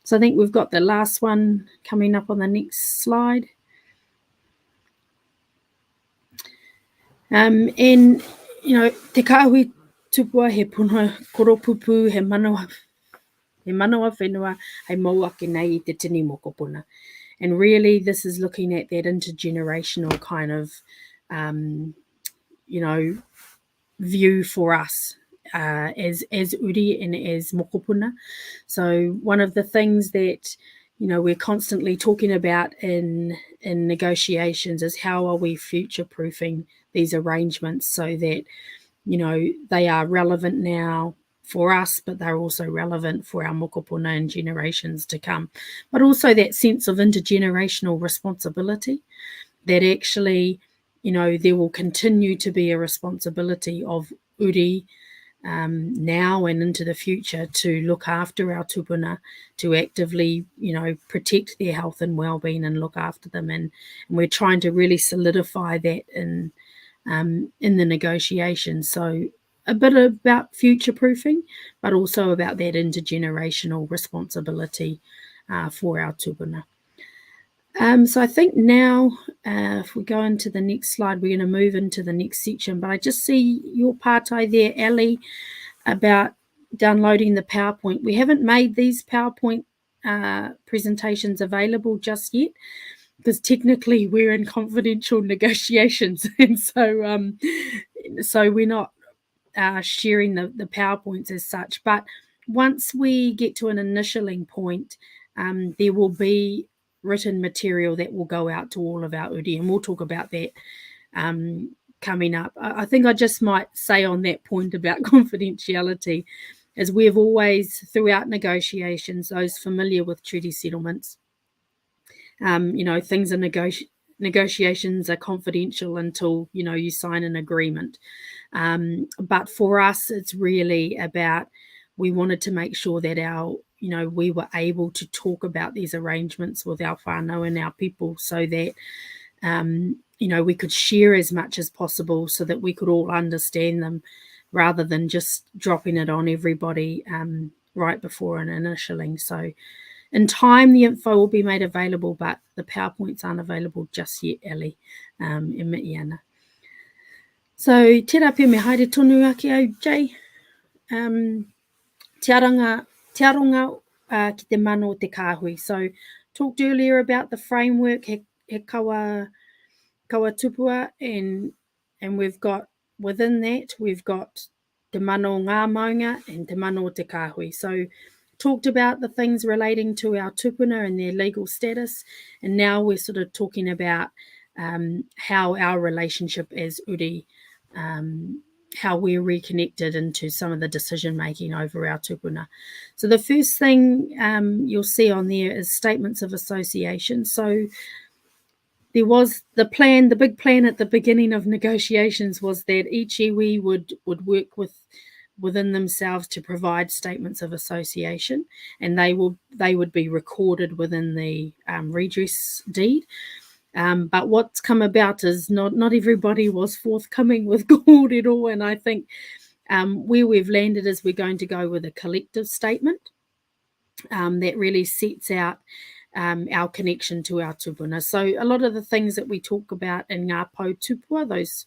So I think we've got the last one coming up on the next slide. And you know, te kāhui tupua he puna koropupu, he manawa whenua, he mauake nei I te tini mokopuna. And really, this is looking at that intergenerational kind of, you know, view for us as uri and as mokopuna. So one of the things that, you know, we're constantly talking about in negotiations is how are we future-proofing these arrangements so that, you know, they are relevant now for us, but they're also relevant for our mokopuna and generations to come. But also that sense of intergenerational responsibility, that actually, you know, there will continue to be a responsibility of uri now and into the future to look after our tupuna, to actively, you know, protect their health and well-being and look after them. And we're trying to really solidify that in the negotiations. So a bit about future-proofing, but also about that intergenerational responsibility for our tupuna. So I think now, if we go into the next slide, we're going to move into the next section. But I just see your partai there, Ali, about downloading the PowerPoint. We haven't made these PowerPoint presentations available just yet, because technically we're in confidential negotiations, and so we're not sharing the PowerPoints as such. But once we get to an initialing point, there will be written material that will go out to all of our uri, and we'll talk about that coming up. I think I just might say on that point about confidentiality, as we've always, throughout negotiations, those familiar with treaty settlements, you know, things in negotiations are confidential until, you know, you sign an agreement. But for us, it's really about, we wanted to make sure that we were able to talk about these arrangements with our whānau and our people, so that, you know, we could share as much as possible so that we could all understand them, rather than just dropping it on everybody right before an initialing. So in time, the info will be made available, but the PowerPoints aren't available just yet, Ali, in Liana. So, tērā pia me haere tonu ake au, Jay. Te aronga ki te mano o te kāhui. So, talked earlier about the framework, he kawa tupua, and we've got, within that, we've got te mano o ngā maunga and te mano o te kāhui. So, talked about the things relating to our tupuna and their legal status, and now we're sort of talking about how our relationship as uri, how we're reconnected into some of the decision making over our tupuna. So the first thing you'll see on there is statements of association. So there was the big plan at the beginning of negotiations was that each iwi would work within themselves to provide statements of association, and they would be recorded within the redress deed. But what's come about is not everybody was forthcoming with kōrero, and I think where we've landed is we're going to go with a collective statement that really sets out our connection to our tupuna. So a lot of the things that we talk about in ngā pou tupua, those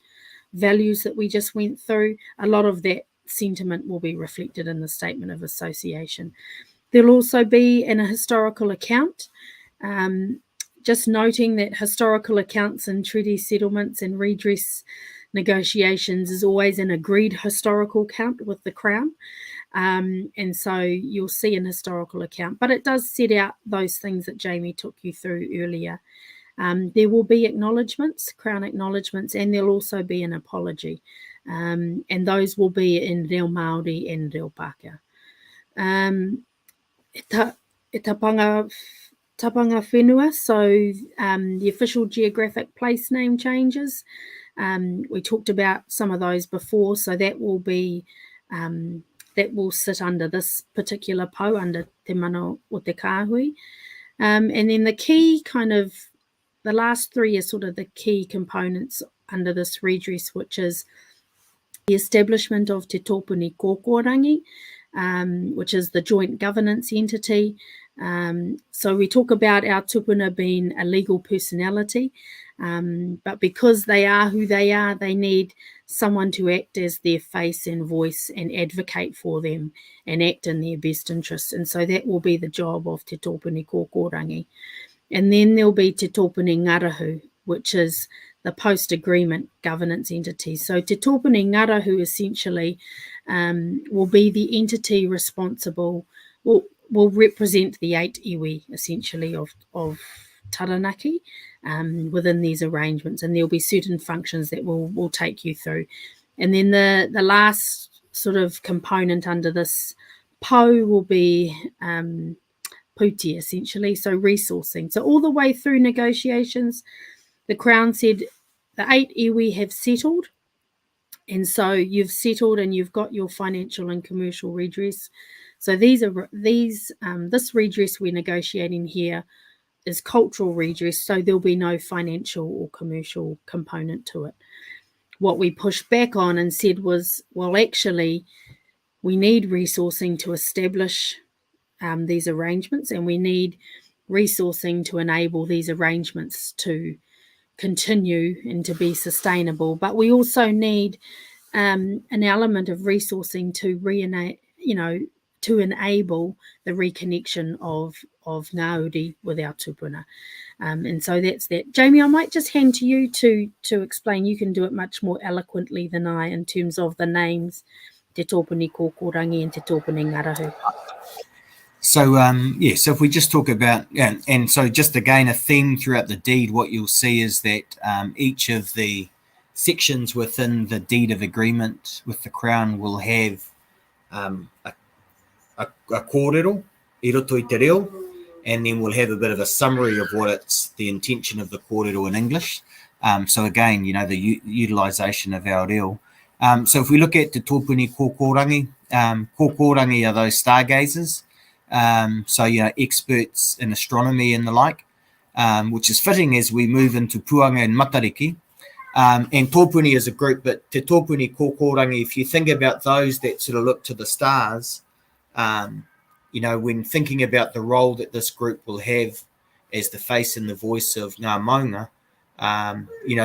values that we just went through, a lot of that sentiment will be reflected in the statement of association. There'll also be in a historical account, just noting that historical accounts and treaty settlements and redress negotiations is always an agreed historical account with the Crown. And so you'll see an historical account, but it does set out those things that Jamie took you through earlier. There will be acknowledgements, Crown acknowledgements, and there'll also be an apology. And those will be in Reo Māori and Reo Pākehā. Tapanga whenua, so the official geographic place name changes. We talked about some of those before, so that will be that will sit under this particular pou, under Te Mana o Te Kāhui. And then the key the last three are sort of the key components under this redress, which is the establishment of Te Tōpuni Kōkōrangi, which is the joint governance entity. So we talk about our tupuna being a legal personality, but because they are who they are, they need someone to act as their face and voice and advocate for them and act in their best interests. And so that will be the job of Te Tōpuni Kōkōrangi. And then there'll be Te Tōpuni Ngarahu, which is the post-agreement governance entity. So Te Tōpuni Ngarahu essentially will be the entity responsible, will represent the 8 iwi essentially of Taranaki within these arrangements, and there'll be certain functions that we'll take you through. And then the last sort of component under this pou will be puti essentially, so resourcing. So all the way through negotiations, the Crown said the 8 iwi have settled, and so you've settled and you've got your financial and commercial redress. So this redress we're negotiating here is cultural redress, so there'll be no financial or commercial component to it. What we pushed back on and said was, well, actually, we need resourcing to establish these arrangements, and we need resourcing to enable these arrangements to continue and to be sustainable. But we also need an element of resourcing to enable the reconnection of Ngāuri with our tupuna. And so that's that. Jamie, I might just hand to you to explain. You can do it much more eloquently than I in terms of the names, Te Tōpuni Kōkōrangi and Te Tōpuni Ngarahu. So, so if we just talk about, and so just again, a theme throughout the deed, what you'll see is that each of the sections within the deed of agreement with the Crown will have a kōrero, I roto I te reo, and then we'll have a bit of a summary of what it's the intention of the kōrero in English. So again, the utilisation of our reo. So if we look at Te Tōpuni Kōkōrangi, kōkōrangi are those stargazers. So experts in astronomy and the like, which is fitting as we move into Puanga and Matariki. And Tōpuni is a group, but Te Tōpuni Kōkōrangi, if you think about those that sort of look to the stars, when thinking about the role that this group will have as the face and the voice of ngā Maunga,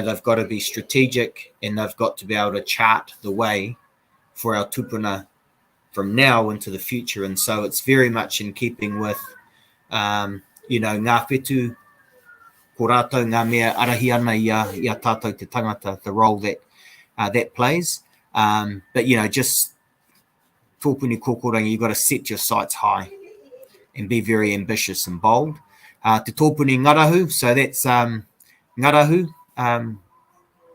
they've got to be strategic and they've got to be able to chart the way for our tupuna from now into the future. And so it's very much in keeping with, ngā whetū, ko rātou ngā mea arahi ana ia tātou te tangata, the role that that plays. But, just Tōpuni Kōkōrangi, you've got to set your sights high. and be very ambitious and bold. Te tōpuni ngarahu, so that's ngarahu,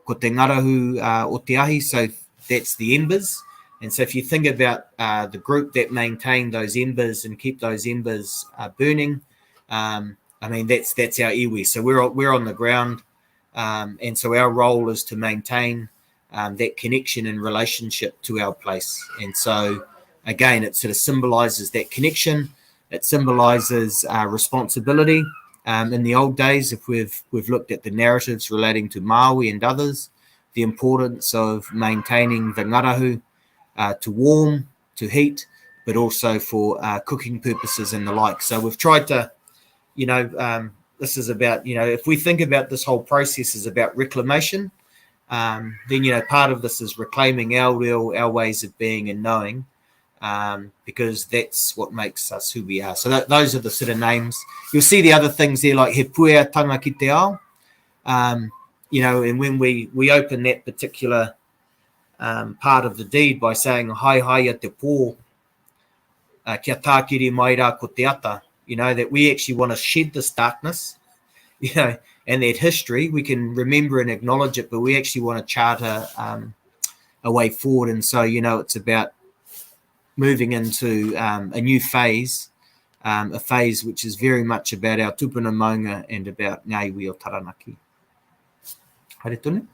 ko te ngarahu o te ahi, so that's the embers. And so if you think about the group that maintain those embers and keep those embers burning, I mean, that's our iwi. So we're on the ground, and so our role is to maintain that connection and relationship to our place. And so, again, it sort of symbolises that connection. It symbolises responsibility. In the old days, if we've looked at the narratives relating to Maui and others, the importance of maintaining the ngarahu to warm, to heat, but also for cooking purposes and the like. So we've tried to, this is about, if we think about this whole process is about reclamation, then, part of this is reclaiming our reo, our ways of being and knowing, because that's what makes us who we are. So those are the sort of names. You'll see the other things there, like he puea tanga ki te ao. And when we open that particular part of the deed by saying hai hai a te pō, kia tākiri mai rā ko te ata, that we actually want to shed this darkness, and that history, we can remember and acknowledge it, but we actually want to charter a way forward. And so, it's about moving into a new phase, a phase which is very much about our tupuna maunga and about ngā iwi o Taranaki. Haere tonu.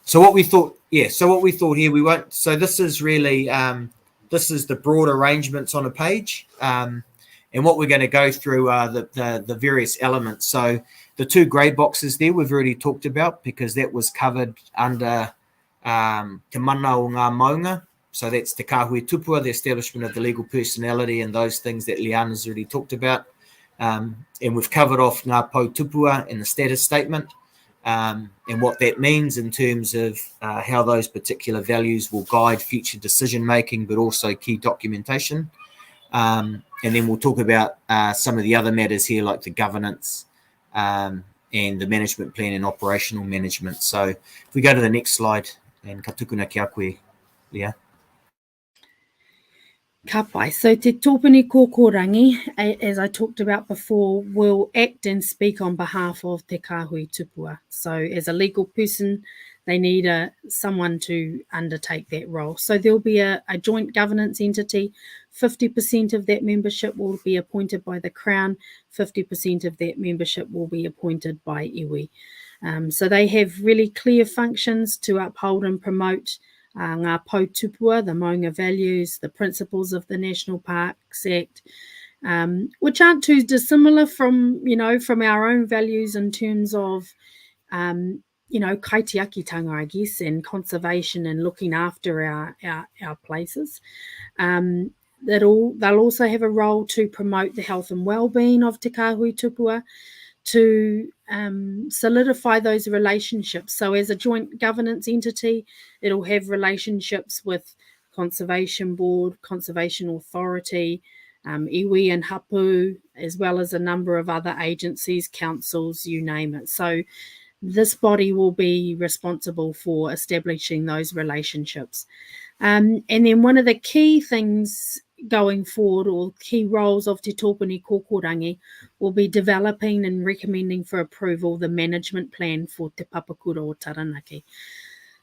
So what we thought here, we won't, so this is really, this is the broad arrangements on a page. And what we're going to go through are the various elements. So the two grey boxes there we've already talked about, because that was covered under te mana o ngā maunga. So that's te kāhui tupua, the establishment of the legal personality and those things that Liana's already talked about. And we've covered off ngā pou tupua and the status statement, and what that means in terms of how those particular values will guide future decision making, but also key documentation. And then we'll talk about some of the other matters here, like the governance and the management plan and operational management. So if we go to the next slide, and ka tukuna ki a koe, Leah. Ka pai. So te tōpuni kōkōrangi, as I talked about before, will act and speak on behalf of te kāhui tupua. So as a legal person, they need someone to undertake that role. So there'll be a joint governance entity. 50% of that membership will be appointed by the Crown. 50% of that membership will be appointed by iwi. So they have really clear functions to uphold and promote ngā pou tupua, the Maunga values, the principles of the National Parks Act, which aren't too dissimilar from our own values in terms of, kaitiakitanga, I guess, and conservation and looking after our places. They'll also have a role to promote the health and well-being of te kāhui tupua, to solidify those relationships. So as a joint governance entity, it'll have relationships with Conservation Board, Conservation Authority, iwi and hapu, as well as a number of other agencies, councils, you name it. So this body will be responsible for establishing those relationships. And then one of the key things going forward, or key roles of te tōpuni kōkōrangi, will be developing and recommending for approval the management plan for te papakura o Taranaki.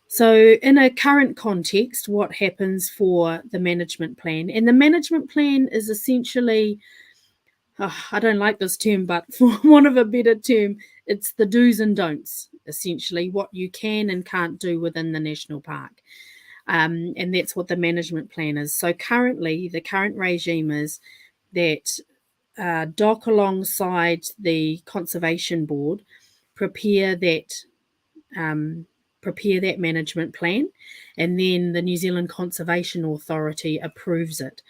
So in a current context, what happens for the management plan? And the management plan is essentially, I don't like this term, but for want of a better term, it's the do's and don'ts, essentially, what you can and can't do within the national park. And that's what the management plan is. So currently, the current regime is that DOC alongside the Conservation Board prepare that management plan, and then the New Zealand Conservation Authority approves it.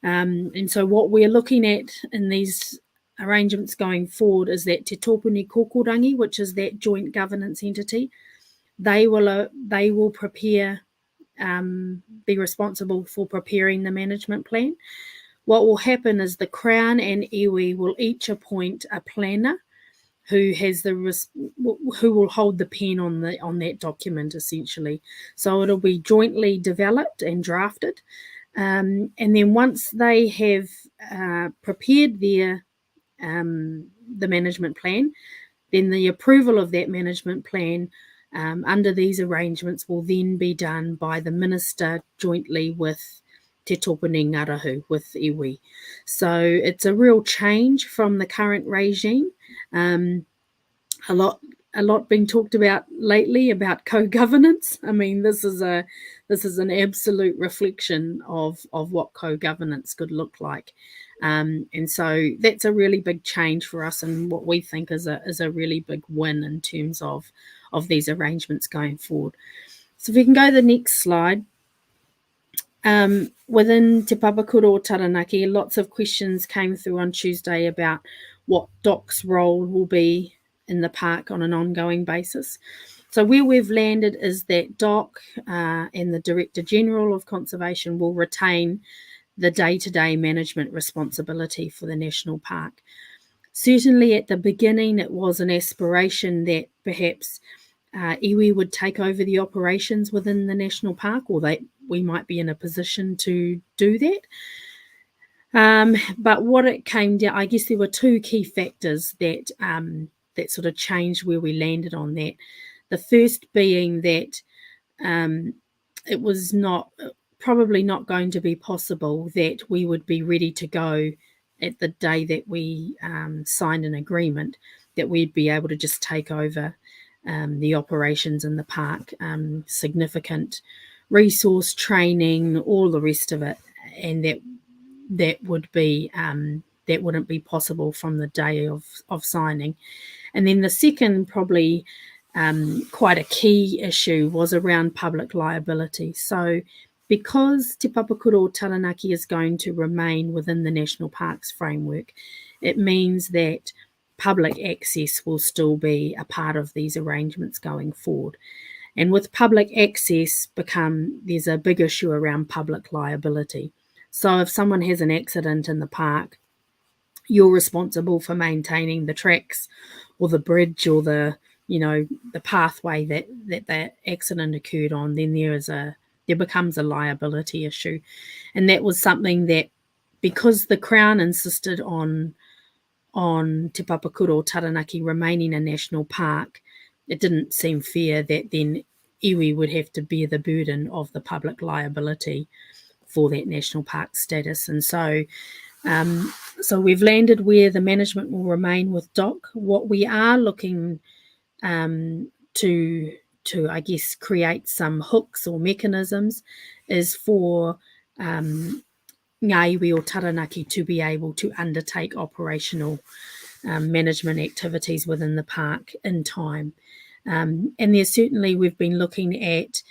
And so what we're looking at in these arrangements going forward is that te tōpuni kōkōrangi, which is that joint governance entity, they will prepare, be responsible for preparing the management plan. What will happen is the Crown and iwi will each appoint a planner who will hold the pen on that document, essentially. So it'll be jointly developed and drafted, and then once they have prepared the management plan, then the approval of that management plan under these arrangements will then be done by the minister jointly with Te Tōpuni Ngarahu, with iwi. So it's a real change from the current regime. A lot being talked about lately about co-governance. I mean, this is an absolute reflection of what co-governance could look like. And so that's a really big change for us, and what we think is a really big win in terms of these arrangements going forward. So if we can go to the next slide. Within Te Papakura o Taranaki, lots of questions came through on Tuesday about what DOC's role will be in the park on an ongoing basis. So where we've landed is that DOC and the Director General of Conservation will retain the day-to-day management responsibility for the national park. Certainly at the beginning, it was an aspiration that perhaps iwi would take over the operations within the national park, or we might be in a position to do that. But what it came down, I guess there were two key factors that sort of changed where we landed on that. The first being that it was probably not going to be possible that we would be ready to go at the day that we signed an agreement, that we'd be able to just take over the operations in the park, significant resource training, all the rest of it, and that wouldn't be possible from the day of signing. And then the second, probably quite a key issue, was around public liability. So because Te Papakura o Taranaki is going to remain within the National Parks framework, it means that public access will still be a part of these arrangements going forward. And with public access there's a big issue around public liability. So if someone has an accident in the park, you're responsible for maintaining the tracks or the bridge or the pathway that accident occurred on, then there becomes a liability issue. And that was something that, because the Crown insisted on Te Papakura o Taranaki remaining a national park, it didn't seem fair that then iwi would have to bear the burden of the public liability for that national park status. And so we've landed where the management will remain with DOC. What we are looking to I guess create some hooks or mechanisms is for ngā iwi o Taranaki to be able to undertake operational management activities within the park in time. And there's certainly, we've been looking at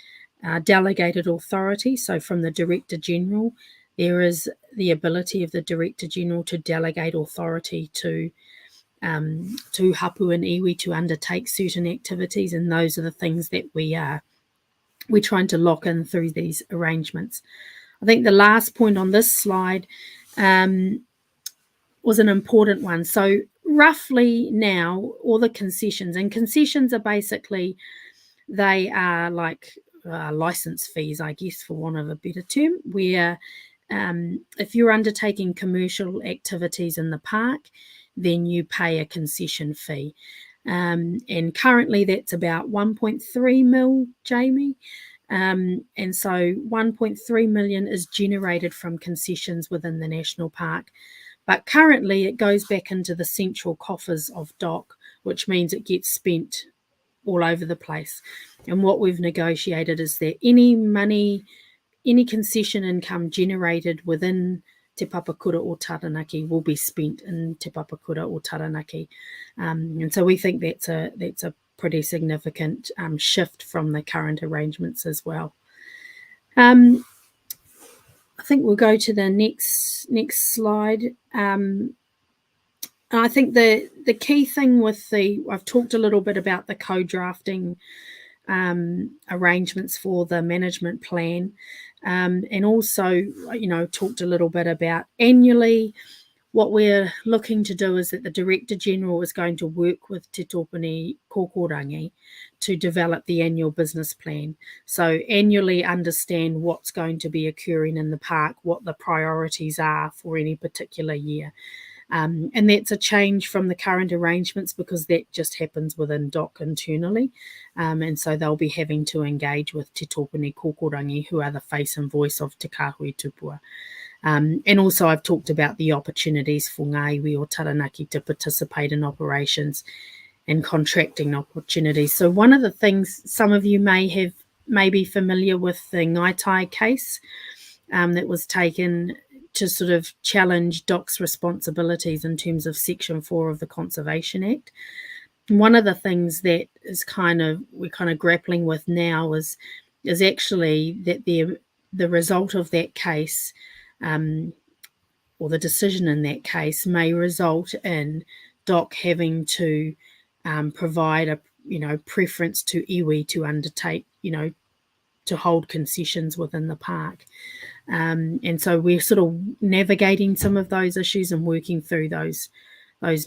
delegated authority. So from the Director General, there is the ability of the Director General to delegate authority to hapu and iwi to undertake certain activities, and those are the things that we're trying to lock in through these arrangements. I think the last point on this slide was an important one. So roughly now, all the concessions, and concessions are basically, they are like license fees, I guess, for want of a better term, where if you're undertaking commercial activities in the park, then you pay a concession fee. And currently that's about 1.3 mil, Jamie. And so 1.3 million is generated from concessions within the national park. But currently it goes back into the central coffers of DOC, which means it gets spent all over the place. And what we've negotiated is that any concession income generated within Te Papakura o Taranaki will be spent in Te Papakura o Taranaki. And so we think that's a pretty significant shift from the current arrangements as well. I think we'll go to the next slide. And I think the key thing I've talked a little bit about the co-drafting arrangements for the management plan, and also, talked a little bit about annually what we're looking to do is that the Director General is going to work with Te Tōpuni Kōkorangi to develop the annual business plan. So annually understand what's going to be occurring in the park, what the priorities are for any particular year. And that's a change from the current arrangements because that just happens within DOC internally. And so they'll be having to engage with Te Tōpuni Kōkorangi, who are the face and voice of Te Kāhui Tupua. And also I've talked about the opportunities for ngā iwi or taranaki to participate in operations and contracting opportunities. So one of the things some of you may be familiar with the Ngaitai case that was taken to sort of challenge DOC's responsibilities in terms of Section 4 of the Conservation Act. And one of the things that is we're kind of grappling with now is actually that the result of that case or the decision in that case may result in DOC having to provide a preference to iwi to undertake, to hold concessions within the park. And so we're sort of navigating some of those issues and working through those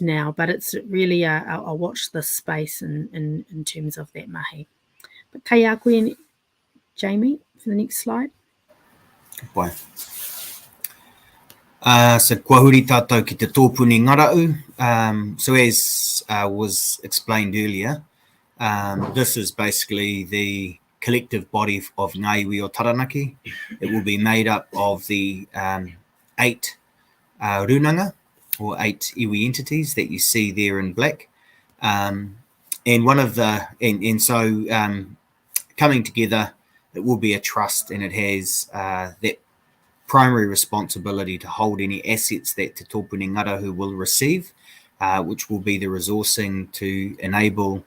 now. But it's really a watch this space in terms of that mahi. But kei a koe, Jamie, for the next slide. Pai. So kua huri tātou ki te tōpuni ngarau. So as was explained earlier, this is basically the collective body of ngā iwi o Taranaki. It will be made up of the 8 runanga or 8 iwi entities that you see there in black. And one of the so coming together, it will be a trust, and it has that primary responsibility to hold any assets that Te Tōpuni Ngarahu will receive, which will be the resourcing to enable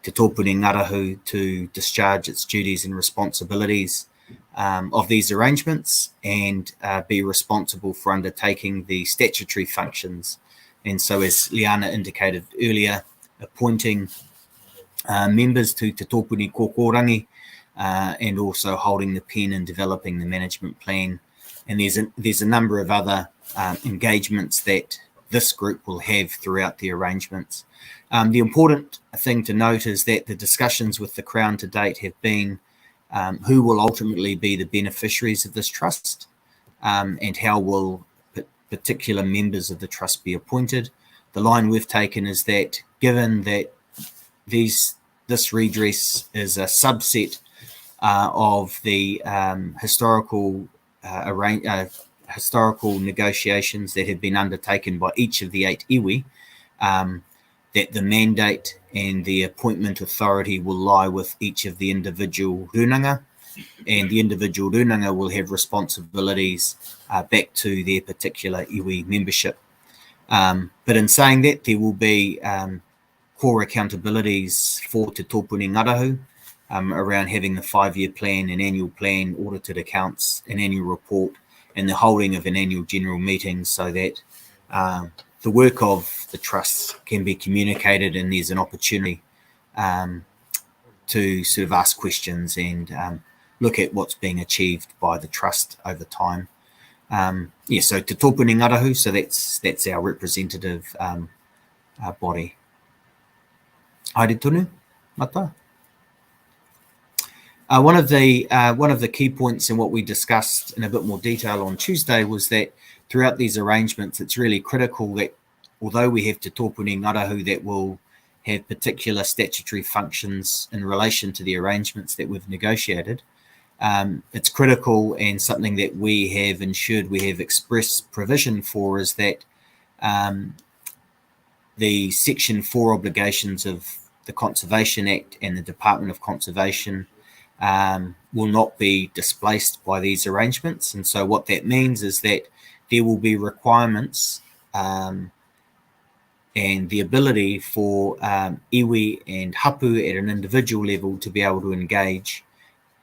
Te Tōpuni Ngarahu to discharge its duties and responsibilities of these arrangements, and be responsible for undertaking the statutory functions. And so, as Liana indicated earlier, appointing members to Te Tōpuni Kōkorangi, and also holding the pen and developing the management plan. And there's a number of other engagements that this group will have throughout the arrangements. The important thing to note is that the discussions with the Crown to date have been who will ultimately be the beneficiaries of this trust, and how will particular members of the trust be appointed. The line we've taken is that given that this redress is a subset of the historical negotiations that have been undertaken by each of the 8 iwi, that the mandate and the appointment authority will lie with each of the individual runanga, and the individual runanga will have responsibilities back to their particular iwi membership. But in saying that, there will be core accountabilities for Te Tōpuni Ngarahu around having the 5-year plan, an annual plan, audited accounts, an annual report, and the holding of an annual general meeting, so that the work of the trust can be communicated, and there's an opportunity to sort of ask questions and look at what's being achieved by the trust over time. So Te Tōpuni Ngarahu, so that's our representative body. Haere tonu, mata. One of the key points in what we discussed in a bit more detail on Tuesday was that throughout these arrangements, it's really critical that although we have Te Tōpuni Ngarahu that will have particular statutory functions in relation to the arrangements that we've negotiated, it's critical, and something that we have ensured we have express provision for, is that the Section 4 obligations of the Conservation Act and the Department of Conservation will not be displaced by these arrangements. And so what that means is that there will be requirements and the ability for iwi and hapu at an individual level to be able to engage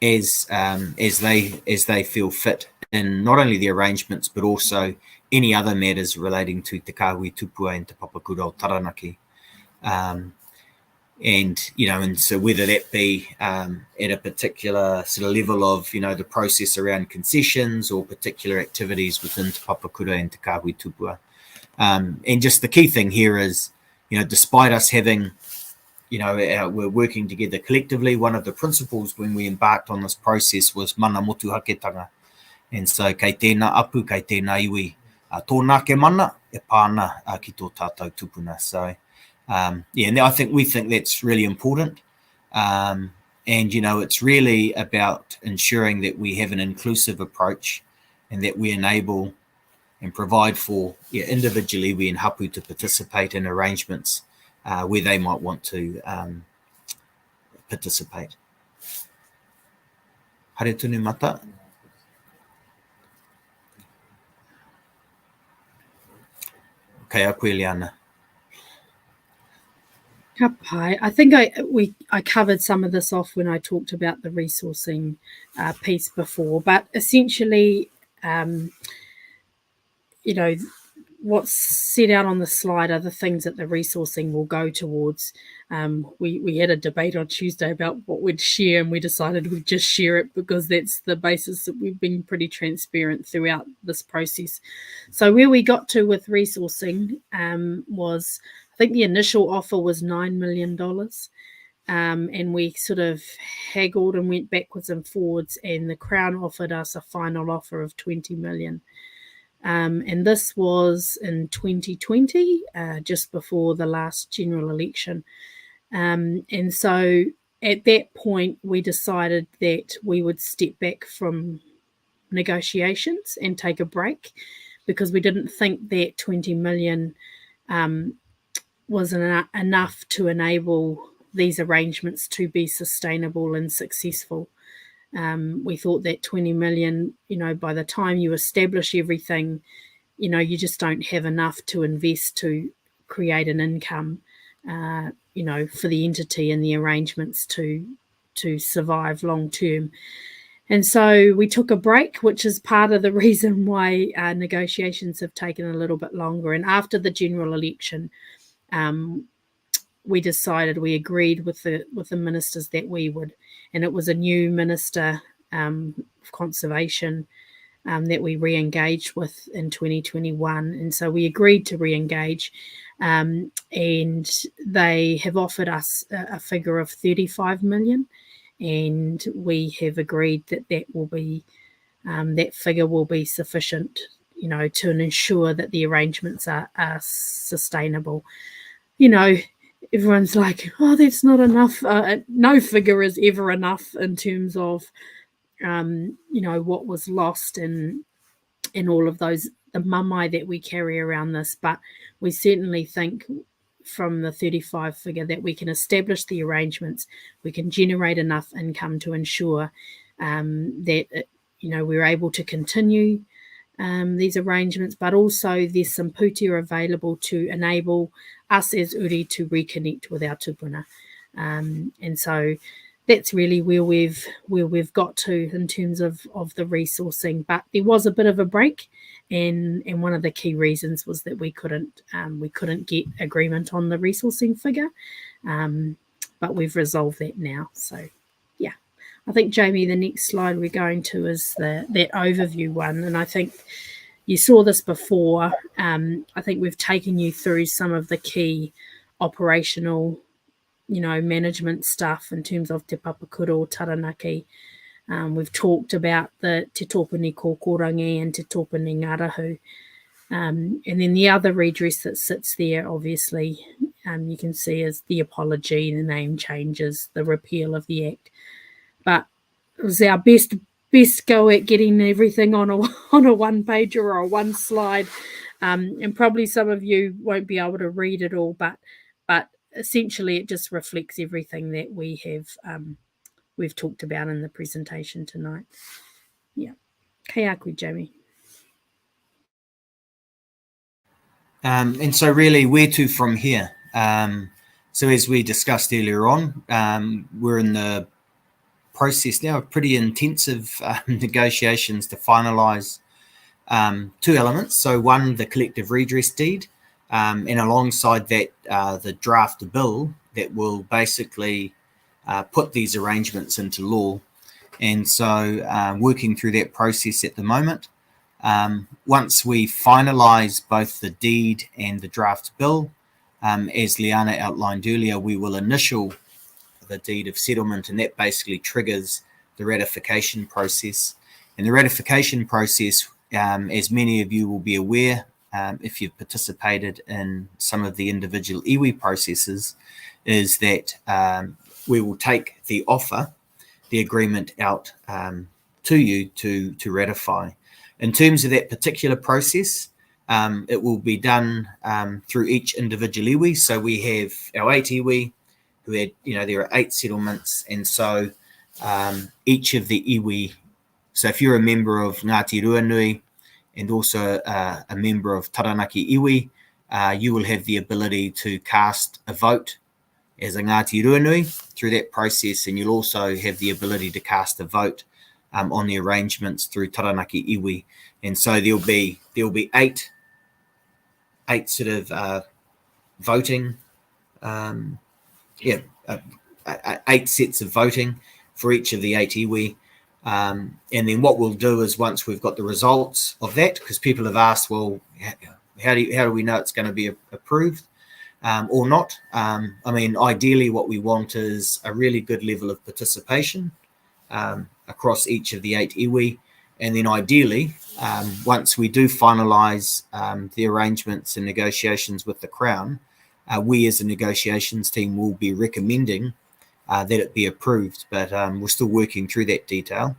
as they feel fit in not only the arrangements but also any other matters relating to Te Kāhui Tupua and Te Papakura o Taranaki. And so whether that be at a particular sort of level of, the process around concessions or particular activities within Te Papakura and Te Kāhui Tupua. And just the key thing here is, despite us having, we're working together collectively, one of the principles when we embarked on this process was mana motuhaketanga. And so kei tēnā apu, kei tēnā iwi, tōnā ke mana, e pāna ki tō tātou tupuna. So, and we think that's really important. And, it's really about ensuring that we have an inclusive approach and that we enable and provide for individually we in hapu to participate in arrangements where they might want to participate. Hare tunu mata. Okay, a koe, Liana. Ka pai. I think I covered some of this off when I talked about the resourcing piece before, but essentially, what's set out on the slide are the things that the resourcing will go towards. We had a debate on Tuesday about what we'd share, and we decided we'd just share it because that's the basis that we've been pretty transparent throughout this process. So where we got to with resourcing was, I think the initial offer was $9 million. And we sort of haggled and went backwards and forwards, and the Crown offered us a final offer of $20 million. And this was in 2020, just before the last general election. And so at that point, we decided that we would step back from negotiations and take a break, because we didn't think that 20 million was enough to enable these arrangements to be sustainable and successful. We thought that 20 million, by the time you establish everything, you just don't have enough to invest to create an income, for the entity and the arrangements to survive long term. And so we took a break, which is part of the reason why negotiations have taken a little bit longer. And after the general election, we agreed with the ministers that we would, and it was a new minister of conservation that we re-engaged with in 2021. And so we agreed to re-engage, and they have offered us a figure of 35 million. And we have agreed that will be, that figure will be sufficient, to ensure that the arrangements are sustainable. Everyone's like, oh, that's not enough. No figure is ever enough in terms of, what was lost and all of those, the mamai that we carry around this. But we certainly think from the 35 figure that we can establish the arrangements, we can generate enough income to ensure that, we're able to continue these arrangements, but also there's some pūtea available to enable us as uri to reconnect with our tupuna. And so that's really where we've got to in terms of the resourcing. But there was a bit of a break, and one of the key reasons was that we couldn't get agreement on the resourcing figure, but we've resolved that now. So yeah, I think, Jamie, the next slide we're going to is that overview one, and I think you saw this before. I think we've taken you through some of the key operational, management stuff in terms of te papakuro, taranaki. We've talked about the te tōpuni kōkorangi and te tōpuni ngarahu. And then the other redress that sits there, obviously, you can see is the apology, the name changes, the repeal of the act. But it was our best go at getting everything on a one pager or a one slide. And probably some of you won't be able to read it all, but essentially it just reflects everything that we've talked about in the presentation tonight. Yeah. Kei a koe, Jamie. And so really, where to from here? So as we discussed earlier on, we're in the process now of pretty intensive negotiations to finalise two elements. So one, the collective redress deed, and alongside that, the draft bill that will basically put these arrangements into law. And so working through that process at the moment. Once we finalise both the deed and the draft bill, as Liana outlined earlier, we will initial the deed of settlement, and that basically triggers the ratification process. And the ratification process, as many of you will be aware, if you've participated in some of the individual iwi processes, is that we will take the offer, the agreement out to you to ratify. In terms of that particular process, it will be done through each individual iwi. So we have our 8 iwi, who had, there are 8 settlements, and so each of the iwi, so if you're a member of Ngāti Ruanui and also a member of Taranaki iwi, you will have the ability to cast a vote as a Ngāti Ruanui through that process, and you'll also have the ability to cast a vote on the arrangements through Taranaki iwi. And so there'll be 8 sort of voting, 8 sets of voting for each of the 8 iwi. And then what we'll do is, once we've got the results of that, because people have asked, well, how do we know it's going to be approved or not? I mean, ideally what we want is a really good level of participation across each of the 8 iwi. And then ideally, once we do finalise the arrangements and negotiations with the Crown, we as a negotiations team will be recommending that it be approved, but we're still working through that detail.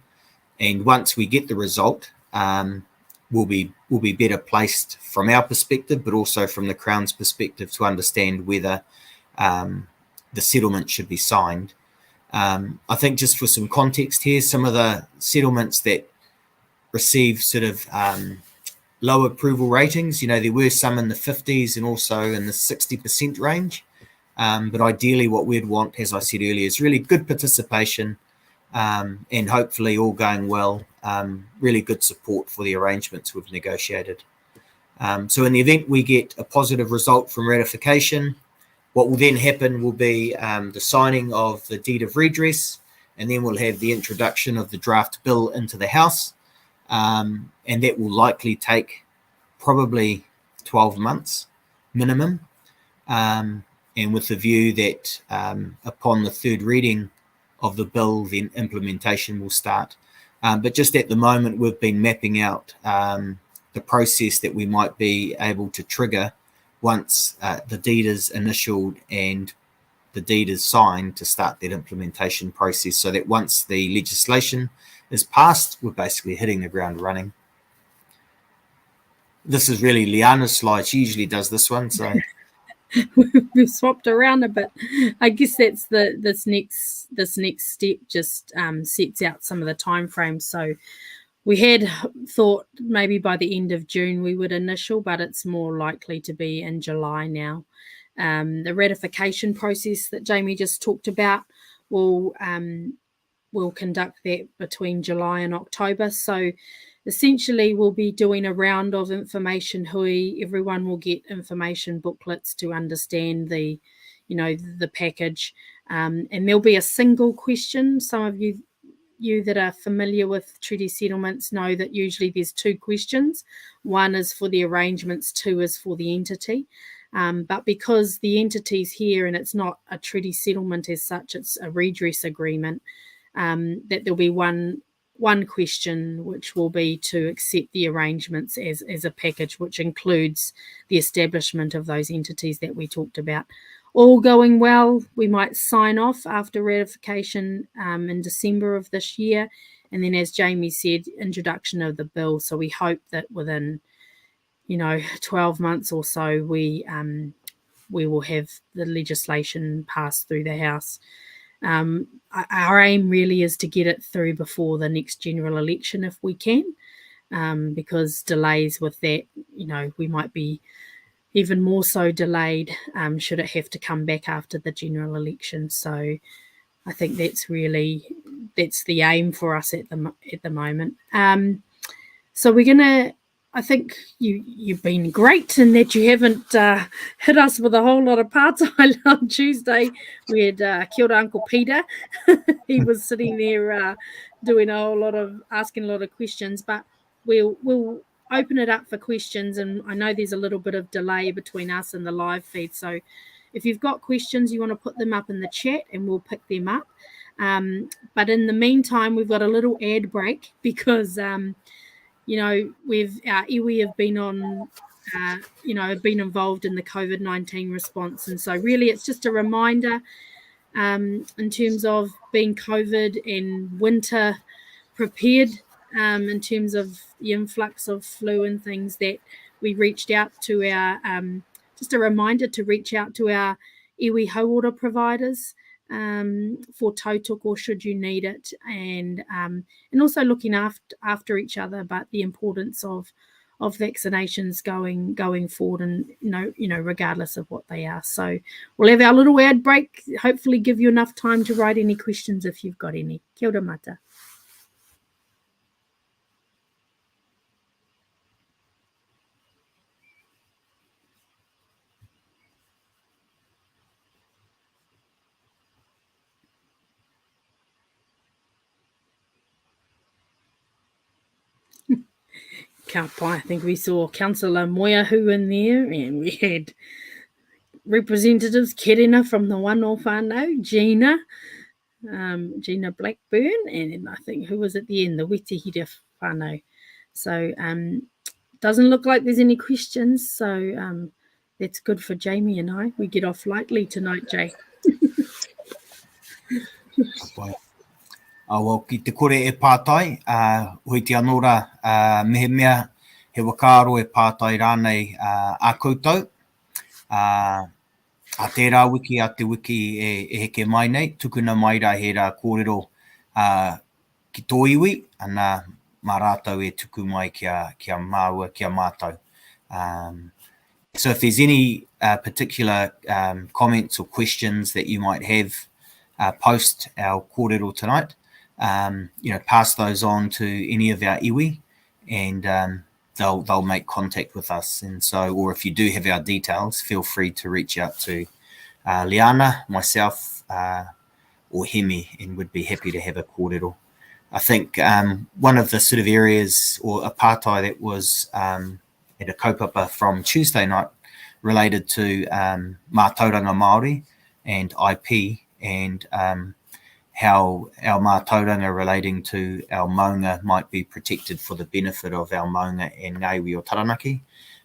And once we get the result, we'll be better placed from our perspective, but also from the Crown's perspective, to understand whether the settlement should be signed. I think, just for some context here, some of the settlements that receive sort of low approval ratings, there were some in the 50s and also in the 60% range. But ideally what we'd want, as I said earlier, is really good participation and hopefully, all going well, really good support for the arrangements we've negotiated. So in the event we get a positive result from ratification, what will then happen will be the signing of the deed of redress, and then we'll have the introduction of the draft bill into the House. And that will likely take probably 12 months minimum. And with the view that upon the 3rd reading of the bill, then implementation will start. But just at the moment, we've been mapping out the process that we might be able to trigger once the deed is initialed and the deed is signed, to start that implementation process, so that once the legislation is passed, we're basically hitting the ground running. This is really Liana's slide. She usually does this one, so we've swapped around a bit. I guess that's this next step just sets out some of the timeframes. So we had thought maybe by the end of June we would initial, but it's more likely to be in July now. The ratification process that Jamie just talked about will conduct that between July and October. So essentially, we'll be doing a round of information hui. Everyone will get information booklets to understand the package. And there'll be a single question. Some of you that are familiar with treaty settlements know that usually there's 2 questions. One is for the arrangements, 2 is for the entity. But because the entity's here and it's not a treaty settlement as such, it's a redress agreement, that there'll be one question, which will be to accept the arrangements as a package, which includes the establishment of those entities that we talked about. All going well, we might sign off after ratification in December of this year. And then, as Jamie said, introduction of the bill. So we hope that within 12 months or so, we will have the legislation passed through the House. Our aim really is to get it through before the next general election if we can, because delays with that, we might be even more so delayed should it have to come back after the general election. So I think that's the aim for us at the moment. So we're gonna. I think you've been great in that you haven't hit us with a whole lot of parts. On Tuesday we had kia ora Uncle Peter. He was sitting there asking a lot of questions. But we'll open it up for questions, and I know there's a little bit of delay between us and the live feed, so if you've got questions, you want to put them up in the chat and we'll pick them up. But in the meantime, we've got a little ad break because, our iwi have been on, have been involved in the COVID-19 response. And so really it's just a reminder in terms of being COVID and winter prepared, in terms of the influx of flu and things, that we reached out to our, just a reminder to reach out to our iwi hauora providers for tautoko should you need it, and also looking after each other, but the importance of vaccinations going forward, and regardless of what they are. So we'll have our little ad break, hopefully give you enough time to write any questions if you've got any. Kia ora mata. I think we saw Councillor Moyahu in there, and we had representatives Kerena from the Wano whānau, Gina Blackburn, and I think who was at the end, the Wetihira whānau. So doesn't look like there's any questions, so that's good for Jamie and I. We get off lightly tonight, Jay. Well, ki te kore e pātai, hoi te anora mehe mea he wakaro e pātai rānei a koutou. A tērā wiki a te wiki e heke mai nei, tukuna mai rā he rā kōrero ki tō iwi, ana mā rātou e tuku mai kia māua, kia mātou. So if there's any particular comments or questions that you might have post our kōrero tonight, pass those on to any of our iwi, and they'll make contact with us. And so, or if you do have our details, feel free to reach out to Liana, myself, or Hemi, and we'd be happy to have a kōrero. I think one of the sort of areas or a pātai that was at a kaupapa from Tuesday night related to mātauranga Māori and IP, and how our mātauranga relating to our maunga might be protected for the benefit of our maunga and ngaiwi o Taranaki.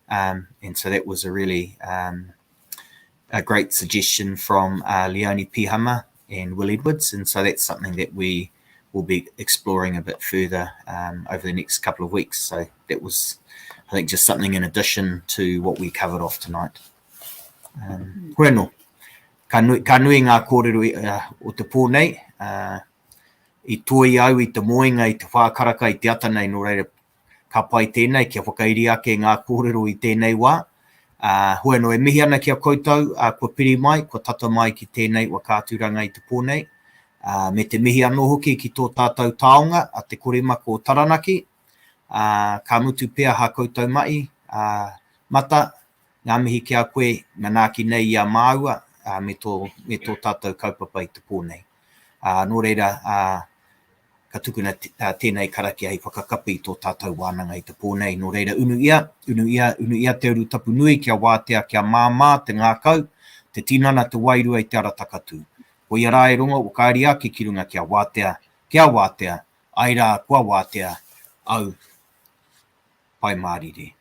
And so that was a really a great suggestion from Leone Pihama and Will Edwards. And so that's something that we will be exploring a bit further over the next couple of weeks. So that was, I think, just something in addition to what we covered off tonight. Koe no. Ka nui ngā kōrero o te pōnei, I toi au I te moenga I te whākaraka I te ata nei, no reira ka pai tēnei kia whakairi ake ngā kōrero I tēnei wā. Hoi no e mihi ana kia koutou, kua piri mai, kua tata mai ki tēnei wa kāturanga I te pōnei. Me te mihi anō hoki ki tō tātou taonga a te koremako o Taranaki. Ka mutu pēr ha koutou mai, mata, ngā mihi kia koe, manaki nei I a māua, me tō tātou kaupapa I te pōnei. Nō reira, ka tukuna tēnei karaki hei whakakapi tō tātou wānanga I te pōnei. Nō reira, unu ia te uru tapu nui kia wātea kia māmā te ngākau, te tinana te wairua I te ara takatū. Ko ia rā e rongo o kāri ake ki runga kia wātea, ai rā kua wātea, au, pai mārire.